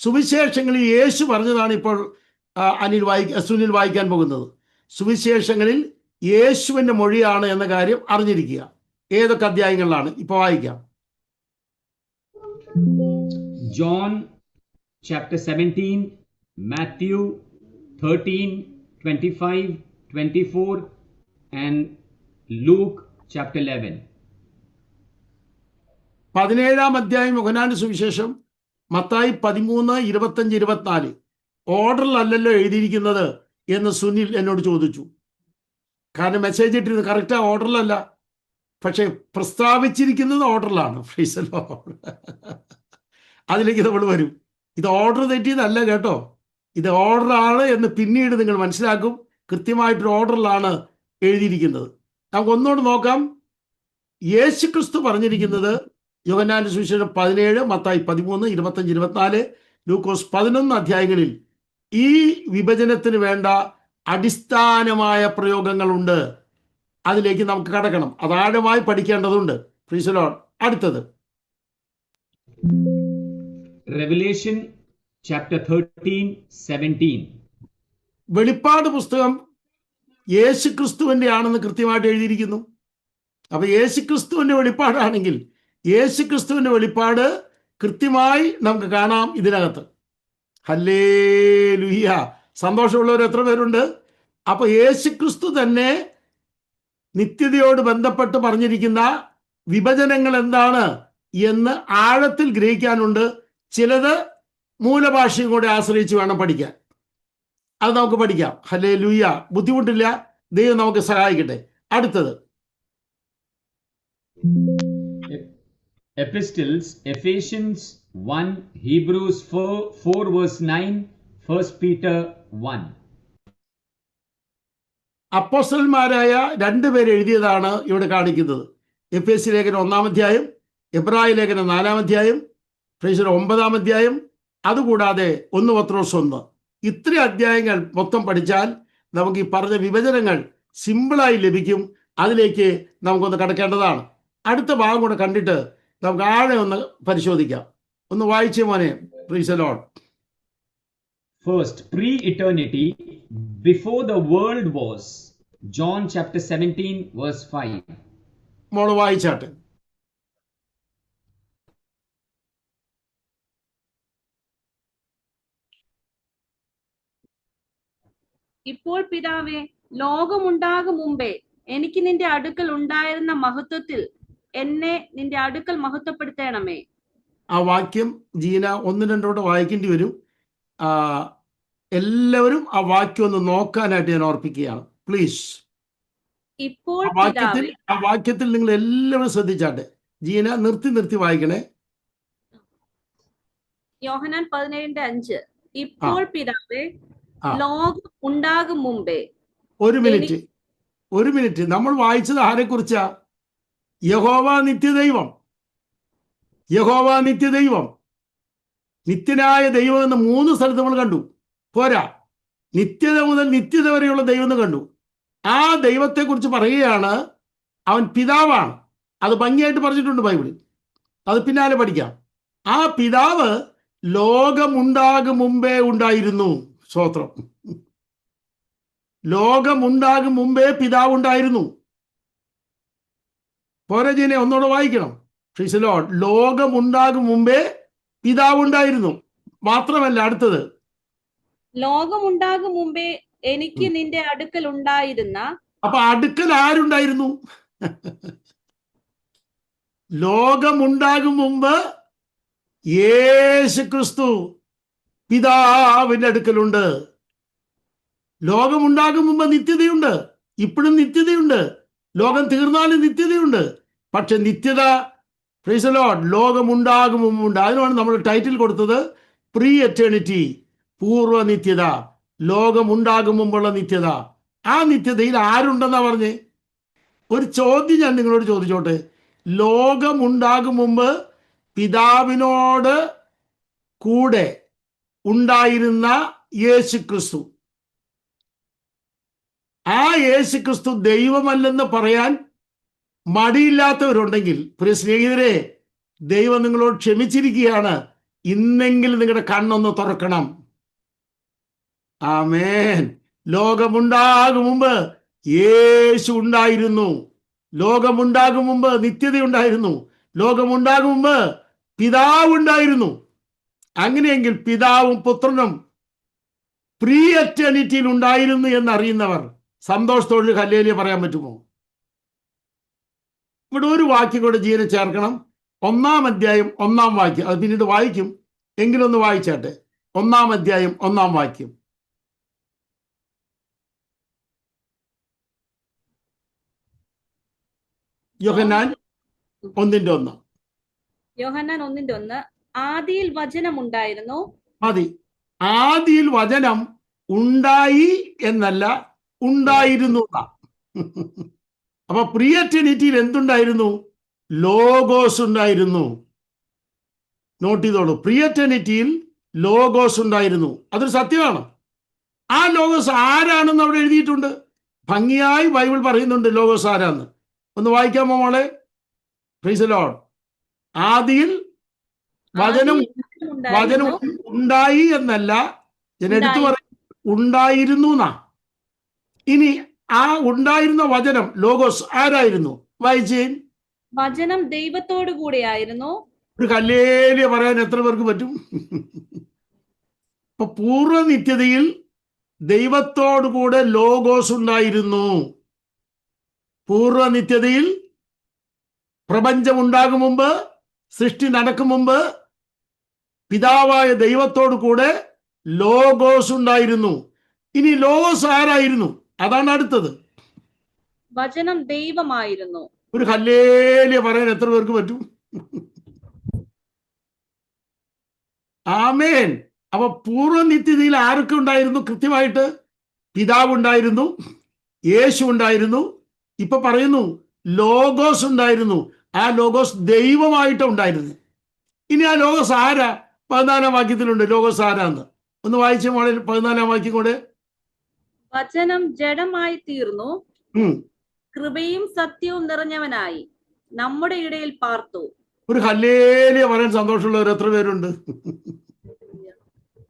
സുവിശേഷങ്ങളിൽ യേശു പറഞ്ഞതാണ് ഇപ്പോൾ സുനിൽ വായിക്കാൻ പോകുന്നത്. സുവിശേഷങ്ങളിൽ യേശുവിന്റെ മൊഴിയാണ് എന്ന കാര്യം അറിഞ്ഞിരിക്കുക. ഏതൊക്കെ അധ്യായങ്ങളിലാണ് ഇപ്പൊ വായിക്കാം. John chapter 17, Matthew 13, 25, 24, and Luke chapter 11. 17-ാം അധ്യായം യോഹന്നാന്റെ സുവിശേഷം, മത്തായി 13, 25, 24 ഓർഡറിലല്ലല്ലോ എഴുതിയിരിക്കുന്നത് എന്ന് സുനിൽ എന്നോട് ചോദിച്ചു. കാരണം മെസ്സേജ് ഇട്ടിരുന്നത് കറക്റ്റാ ഓർഡറിലല്ല, പക്ഷെ പ്രസ്താവിച്ചിരിക്കുന്നത് ഓർഡറിലാണ്. അതിലേക്ക് നമ്മൾ വരും. ഇത് ഓർഡർ തെറ്റിയതല്ല കേട്ടോ, ഇത് ഓർഡറാണ് എന്ന് പിന്നീട് നിങ്ങൾ മനസ്സിലാക്കും. കൃത്യമായിട്ടൊരു ഓർഡറിലാണ് എഴുതിയിരിക്കുന്നത്. നമുക്ക് ഒന്നുകൂടെ നോക്കാം. യേശുക്രിസ്തു പറഞ്ഞിരിക്കുന്നത് യോഹന്നാന്റെ സുവിശേഷം 17, മത്തായി 13, 25, 24, ലൂക്കോസ് 11 അധ്യായങ്ങളിൽ ഈ വിഭജനത്തിന് വേണ്ട അടിസ്ഥാനമായ പ്രയോഗങ്ങളുണ്ട്. അതിലേക്ക് നമുക്ക് കടക്കണം. അത് ആഴമായി പഠിക്കേണ്ടതുണ്ട്. Price the Lord. അടുത്തത് Revelation chapter 13, 17. വെളിപ്പാട് പുസ്തകം യേശുക്രിസ്തുവിന്റെ ആണെന്ന് കൃത്യമായിട്ട് എഴുതിയിരിക്കുന്നു. അപ്പൊ യേശുക്രിസ്തുവിന്റെ വെളിപ്പാടാണെങ്കിൽ യേശുക്രിസ്തുവിന്റെ വെളിപ്പാട് കൃത്യമായി നമുക്ക് കാണാം ഇതിനകത്ത്. ഹല്ലേലൂയ. സന്തോഷമുള്ളവർ എത്ര പേരുണ്ട്? അപ്പൊ യേശുക്രിസ്തു തന്നെ നിത്യതയോട് ബന്ധപ്പെട്ട് പറഞ്ഞിരിക്കുന്ന വിഭജനങ്ങൾ എന്താണ് എന്ന് ആഴത്തിൽ ഗ്രഹിക്കാനുണ്ട്. ചിലത് മൂലഭാഷയും കൂടെ ആശ്രയിച്ച് വേണം പഠിക്കാൻ. അത് നമുക്ക് പഠിക്കാം. ഹല്ലേലൂയ. ബുദ്ധിമുട്ടില്ല. ദൈവം നമുക്ക് സഹായിക്കട്ടെ. അടുത്തത് Epistles, Ephesians 1, Hebrews 4 verse 9, 1 Peter 1. അപ്പോസ്തലന്മാരായ രണ്ടുപേർ എഴുതിയതാണ് ഇവിടെ കാണിക്കുന്നത്. എഫേസ്യ ലേഖനം 1-ാം അധ്യായം, എബ്രായ ലേഖനം 4-ാം അധ്യായം, എഫേസ്യർ 9-ാം അധ്യായം, അതുകൂടാതെ 1 പത്രോസ് 1. ഇത്ര അധ്യായങ്ങൾ മൊത്തം പഠിച്ചാൽ നമുക്ക് ഈ പറഞ്ഞ വിഭജനങ്ങൾ സിമ്പിളായി ലഭിക്കും. അതിലേക്ക് നമുക്കൊന്ന് കടക്കേണ്ടതാണ്. അടുത്ത ഭാഗം കൂടെ കണ്ടിട്ട് നമുക്ക് ആഴെ ഒന്ന് പരിശോധിക്കാം. ഒന്ന് വായിച്ചേ മോനെ. Price the Lord. First, pre-eternity, before the world was. John chapter 17 verse 5. മോള് വായിച്ചാട്ടെ. ഇപ്പോൾ പിതാവേ, ലോകമുണ്ടാകും മുമ്പേ എനിക്ക് നിന്റെ അടുക്കൽ ഉണ്ടായിരുന്ന മഹത്വത്തിൽ എന്നെ നിന്റെ അടുക്കൽ മഹത്വപ്പെടുത്തണമേ. ആ വാക്യം ജീന 1-2 വായിക്കേണ്ടി വരും. എല്ലാവരും ആ വാക്യം ഒന്ന് നോക്കാനായിട്ട് ഞാൻ ഓർപ്പിക്കുകയാണ്. പ്ലീസ്. ഇപ്പോൾ ആ വാക്യത്തിൽ നിങ്ങൾ എല്ലാവരും ശ്രദ്ധിച്ചാട്ടെ. ജീന നിർത്തി വായിക്കണേ. യോഹന്നാൻ 17:5. ഇപ്പോൾ പിതാവേ, ലോകം ഉണ്ടാകും മുമ്പേ. ഒരു മിനിറ്റ്. നമ്മൾ വായിച്ചത് ആരെ കുറിച്ചാ? യഹോവ നിത്യദൈവം. യഹോവ നിത്യദൈവം, നിത്യനായ ദൈവം എന്ന് 3 സ്ഥലത്ത് നമ്മൾ കണ്ടു. പോരാ, നിത്യത മുതൽ നിത്യത വരെയുള്ള ദൈവം എന്ന് കണ്ടു. ആ ദൈവത്തെക്കുറിച്ച് പറയുകയാണ് അവൻ പിതാവാണ്. അത് ഭംഗിയായിട്ട് പറഞ്ഞിട്ടുണ്ട് ബൈബിളിൽ. അത് പിന്നാലെ പഠിക്കാം. ആ പിതാവ് ലോകമുണ്ടാകും മുമ്പേ ഉണ്ടായിരുന്നു. സ്തോത്രം. ലോകമുണ്ടാകും മുമ്പേ പിതാവ് ഉണ്ടായിരുന്നു. പോരജീനെ ഒന്നുകൂടെ വായിക്കണം. Price the Lord. ലോകമുണ്ടാകും മുമ്പേ പിതാവ് ഉണ്ടായിരുന്നു. മാത്രമല്ല അടുത്തത്, ലോകമുണ്ടാകും മുമ്പേ എനിക്ക് നിന്റെ അടുക്കൽ ഉണ്ടായിരുന്ന. അപ്പൊ അടുക്കൽ ആരുണ്ടായിരുന്നു? ലോകമുണ്ടാകും മുമ്പ് യേശുക്രിസ്തു പിതാവിന്റെ അടുക്കലുണ്ട്. ലോകമുണ്ടാകും മുമ്പ് നിത്യതയുണ്ട്. ഇപ്പോഴും നിത്യതയുണ്ട്. ലോകം തീർന്നാലും നിത്യതയുണ്ട്. പക്ഷെ നിത്യത, പ്രൈസ് ദി ലോർഡ്, ലോകമുണ്ടാകും മുമ്പുണ്ട്. അതിനാണ് നമ്മൾ ടൈറ്റിൽ കൊടുത്തത് പ്രീ എറ്റേണിറ്റി, പൂർവ്വ നിത്യത. ലോകമുണ്ടാകും മുമ്പുള്ള നിത്യത. ആ നിത്യതയിൽ ആരുണ്ടെന്നാ പറഞ്ഞേ? ഒരു ചോദ്യം ഞാൻ നിങ്ങളോട് ചോദിച്ചോട്ടെ. ലോകമുണ്ടാകും മുമ്പ് പിതാവിനോട് കൂടെ ഉണ്ടായിരുന്ന യേശുക്രിസ്തു, ആ യേശുക്രിസ്തു ദൈവമല്ലെന്ന് പറയാൻ മടിയില്ലാത്തവരുണ്ടെങ്കിൽ, പ്രിയ സ്നേഹിതരെ, ദൈവം നിങ്ങളോട് ക്ഷമിച്ചിരിക്കുകയാണ്. ഇന്നെങ്കിലും നിങ്ങളുടെ കണ്ണൊന്ന് തുറക്കണം. ആമേൻ. ലോകമുണ്ടാകും മുമ്പ് യേശു ഉണ്ടായിരുന്നു. ലോകമുണ്ടാകും മുമ്പ് നിത്യതയുണ്ടായിരുന്നു. ലോകമുണ്ടാകും മുമ്പ് പിതാവ് ഉണ്ടായിരുന്നു. അങ്ങനെയെങ്കിൽ പിതാവും പുത്രനും പ്രീ എറ്റേണിറ്റിയിൽ ഉണ്ടായിരുന്നു എന്നറിയുന്നവർ സന്തോഷത്തോടെ ഹല്ലേലൂയ പറയാൻ പറ്റുമോ? ഇവിടെ ഒരു വാക്യം കൂടെ ജീവനെ ചേർക്കണം. 1-ാം അധ്യായം 1-ാം വാക്യം. അത് പിന്നീട് വായിക്കും, എങ്കിലൊന്ന് വായിച്ചാട്ടെ. 1-ാം അധ്യായം 1-ാം വാക്യം. യോഹന്നാൻ 1:1. യോഹന്നാൻ 1:1. ആദിയിൽ വചനമുണ്ടായിരുന്നു. മതി. ആദിയിൽ വചനം ഉണ്ടായി എന്നല്ല, ഉണ്ടായിരുന്നു. അപ്പൊ പ്രിയ ട്രിനിറ്റിയിൽ എന്തുണ്ടായിരുന്നു? ലോഗോസ് ഉണ്ടായിരുന്നു. നോട്ട് ചെയ്തോളൂ, പ്രിയ ട്രിനിറ്റിയിൽ ലോഗോസ് ഉണ്ടായിരുന്നു. അതൊരു സത്യമാണ്. ആ ലോഗോസ് ആരാണെന്ന് അവിടെ എഴുതിയിട്ടുണ്ട്. ഭംഗിയായി ബൈബിൾ പറയുന്നുണ്ട് ലോഗോസ് ആരാന്ന്. ഒന്ന് വായിക്കാമോ മോളെ? Price the Lord. ആദിയിൽ വചനം വചനം ഉണ്ടായി എന്നല്ല, ഞാൻ എടുത്തു പറയും ഉണ്ടായിരുന്നു എന്നാ. ഇനി ആ ഉണ്ടായിരുന്ന വചനം ലോഗോസ് ആരായിരുന്നു? വായിച്ചേൻ. വചനം ദൈവത്തോടു കൂടെയായിരുന്നു. ഒരു ഹല്ലേലൂയ പറയാൻ എത്ര പേർക്ക് പറ്റും? അപ്പൊ പൂർവ്വനിത്യതയിൽ ദൈവത്തോടു കൂടെ ലോഗോസ് ഉണ്ടായിരുന്നു. പൂർവ്വനിത്യതയിൽ പ്രപഞ്ചം ഉണ്ടാകും മുമ്പ്, സൃഷ്ടി നടക്കും മുമ്പ് പിതാവായ ദൈവത്തോടു കൂടെ ലോഗോസ് ഉണ്ടായിരുന്നു. ഇനി ലോഗോസ് ആരായിരുന്നു? അതാണ് അടുത്തത്. വചനം ദൈവമായിരുന്നു. ഒരു ഹല്ലേലൂയ പറയാൻ എത്ര പേർക്ക് പറ്റും? ആമേൻ. അപ്പൊ പൂർവ്വനിത്യതയിൽ ആരൊക്കെ ഉണ്ടായിരുന്നു? കൃത്യമായിട്ട് പിതാവ് ഉണ്ടായിരുന്നു, യേശു ഉണ്ടായിരുന്നു. ഇപ്പൊ പറയുന്നു ലോഗോസ് ഉണ്ടായിരുന്നു. ആ ലോഗോസ് ദൈവമായിട്ട് ഉണ്ടായിരുന്നു. ഇനി ആ ലോഗോസ് ആരാ? 14-ാം വാക്യത്തിലുണ്ട് ലോഗോസ് ആരാന്ന്. ഒന്ന് വായിച്ച മോളിൽ 14-ാം വാക്യം കൂടെ. വചനം ജഡമായി തീർന്നു, കൃപയും സത്യവും നിറഞ്ഞവനായി നമ്മുടെ ഇടയിൽ പാർത്തു. ഒരു ഹല്ലേലൂയ പറയാൻ സന്തോഷമുള്ളവർ എത്ര പേരുണ്ട്?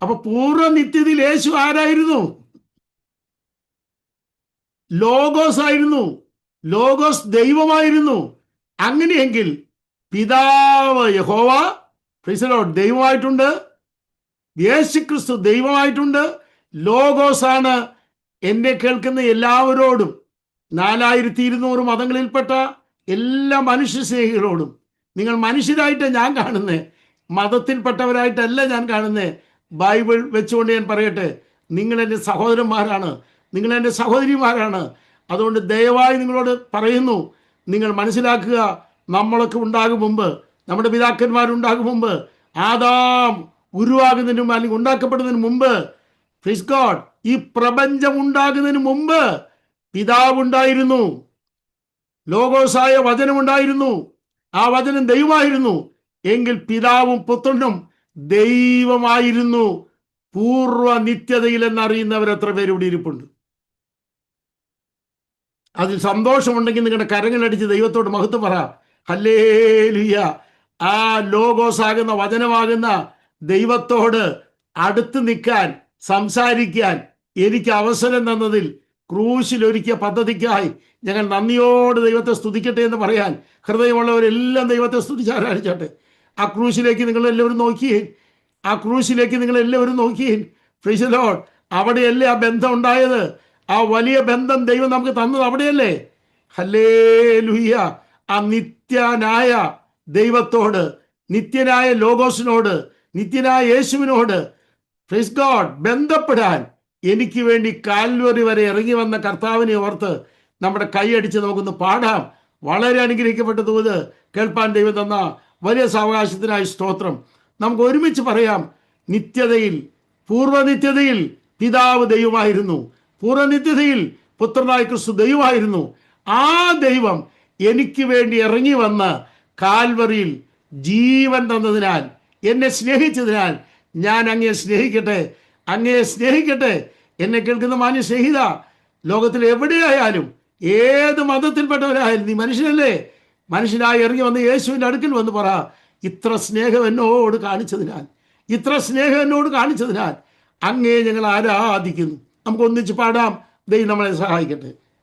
അപ്പൊ പൂർവ്വനിത്യതയിൽ യേശു ആരായിരുന്നു? ലോഗോസ് ആയിരുന്നു. ലോഗോസ് ദൈവമായിരുന്നു. അങ്ങനെയെങ്കിൽ പിതാവ് യഹോവ പ്രൈസ് ദി ലോർഡ് ദൈവമായിട്ടുണ്ട്, യേശുക്രിസ്തു ദൈവമായിട്ടുണ്ട്. ലോഗോസ് ആണ് എന്നെ കേൾക്കുന്ന എല്ലാവരോടും, 4200 മതങ്ങളിൽപ്പെട്ട എല്ലാ മനുഷ്യ സ്നേഹികളോടും, നിങ്ങൾ മനുഷ്യരായിട്ട് ഞാൻ കാണുന്നേ, മതത്തിൽപ്പെട്ടവരായിട്ടല്ല ഞാൻ കാണുന്നേ. ബൈബിൾ വെച്ചുകൊണ്ട് ഞാൻ പറയട്ടെ, നിങ്ങൾ എൻ്റെ സഹോദരന്മാരാണ്, നിങ്ങൾ എൻ്റെ സഹോദരിമാരാണ്. അതുകൊണ്ട് ദയവായി നിങ്ങളോട് പറയുന്നു, നിങ്ങൾ മനസ്സിലാക്കുക, നമ്മളൊക്കെ ഉണ്ടാകും മുമ്പ്, നമ്മുടെ പിതാക്കന്മാരുണ്ടാകും മുമ്പ്, ആദാം ഉരുവാകുന്നതിന് മുമ്പ് അല്ലെങ്കിൽ ഉണ്ടാക്കപ്പെടുന്നതിന് മുമ്പ്, പ്രൈസ് ഗോഡ്, ഈ പ്രപഞ്ചം ഉണ്ടാകുന്നതിന് മുമ്പ് പിതാവുണ്ടായിരുന്നു, ലോഗോസായ വചനമുണ്ടായിരുന്നു. ആ വചനം ദൈവമായിരുന്നു. എങ്കിൽ പിതാവും പുത്രനും ദൈവമായിരുന്നു. പൂർവ്വ നിത്യതയിൽ എന്നറിയുന്നവർ എത്ര പേര് ഇവിടെ ഇരിപ്പുണ്ട്? അതിൽ സന്തോഷമുണ്ടെങ്കിൽ നിങ്ങളുടെ കരങ്ങളടിച്ച് ദൈവത്തോട് മഹത്വം പറ. ഹല്ലേലൂയ. ആ ലോഗോസ് ആകുന്ന വചനമാകുന്ന ദൈവത്തോട് അടുത്ത് നിൽക്കാൻ, സംസാരിക്കാൻ എനിക്ക് അവസരം തന്നതിൽ ക്രൂശിൽ ഒരുക്കിയ പദ്ധതിക്കായി ഞങ്ങൾ നന്ദിയോട് ദൈവത്തെ സ്തുതിക്കട്ടെ എന്ന് പറയാൻ ഹൃദയമുള്ളവരെല്ലാം ദൈവത്തെ സ്തുതിച്ച് ആരാധിച്ചോട്ടെ. ആ ക്രൂശിലേക്ക് നിങ്ങളെല്ലാവരും നോക്കിയേ. ആ ക്രൂശിലേക്ക് നിങ്ങളെല്ലാവരും നോക്കിയേ. Price the Lord. അവിടെയല്ലേ ആ ബന്ധം ഉണ്ടായത്? ആ വലിയ ബന്ധം ദൈവം നമുക്ക് തന്നത് അവിടെയല്ലേ? ഹല്ലേലൂയ. ആ നിത്യനായ ദൈവത്തോട്, നിത്യനായ ലോഗോസിനോട്, നിത്യനായ യേശുവിനോട് പ്രൈസ് ഗോഡ് ബന്ധപ്പെടാൻ എനിക്ക് വേണ്ടി കാൽവരി വരെ ഇറങ്ങി വന്ന കർത്താവിനെ ഓർത്ത് നമ്മുടെ കൈയടിച്ച് നമുക്കൊന്ന് പാടാം. വളരെ അനുഗ്രഹിക്കപ്പെട്ട ദൂത് കേൾപ്പാൻ ദൈവം തന്ന വലിയ സാവകാശത്തിനായി സ്തോത്രം. നമുക്ക് ഒരുമിച്ച് പറയാം. നിത്യതയിൽ, പൂർവ്വനിത്യതയിൽ പിതാവ് ദൈവമായിരുന്നു, പൂർവ്വനിത്യതയിൽ പുത്രനായ ക്രിസ്തു ദൈവമായിരുന്നു. ആ ദൈവം എനിക്ക് വേണ്ടി ഇറങ്ങി വന്ന് കാൽവറിയിൽ ജീവൻ തന്നതിനാൽ, എന്നെ സ്നേഹിച്ചതിനാൽ ഞാൻ അങ്ങയെ സ്നേഹിക്കട്ടെ, അങ്ങയെ സ്നേഹിക്കട്ടെ. എന്നെ കേൾക്കുന്ന മാന്യ സ്നേഹിത, ലോകത്തിൽ എവിടെയായാലും ഏത് മതത്തിൽപ്പെട്ടവരായാലും നീ മനുഷ്യനല്ലേ, മനുഷ്യനായി ഇറങ്ങി വന്ന് യേശുവിൻ്റെ അടുക്കൽ വന്ന് പറ, ഇത്ര സ്നേഹം എന്നോട് കാണിച്ചതിനാൽ, ഇത്ര സ്നേഹം എന്നോട് കാണിച്ചതിനാൽ അങ്ങയെ ഞങ്ങൾ ആരാധിക്കുന്നു. നമുക്ക് ഒന്നിച്ച് പാടാം. ദൈവം നമ്മളെ സഹായിക്കട്ടെ.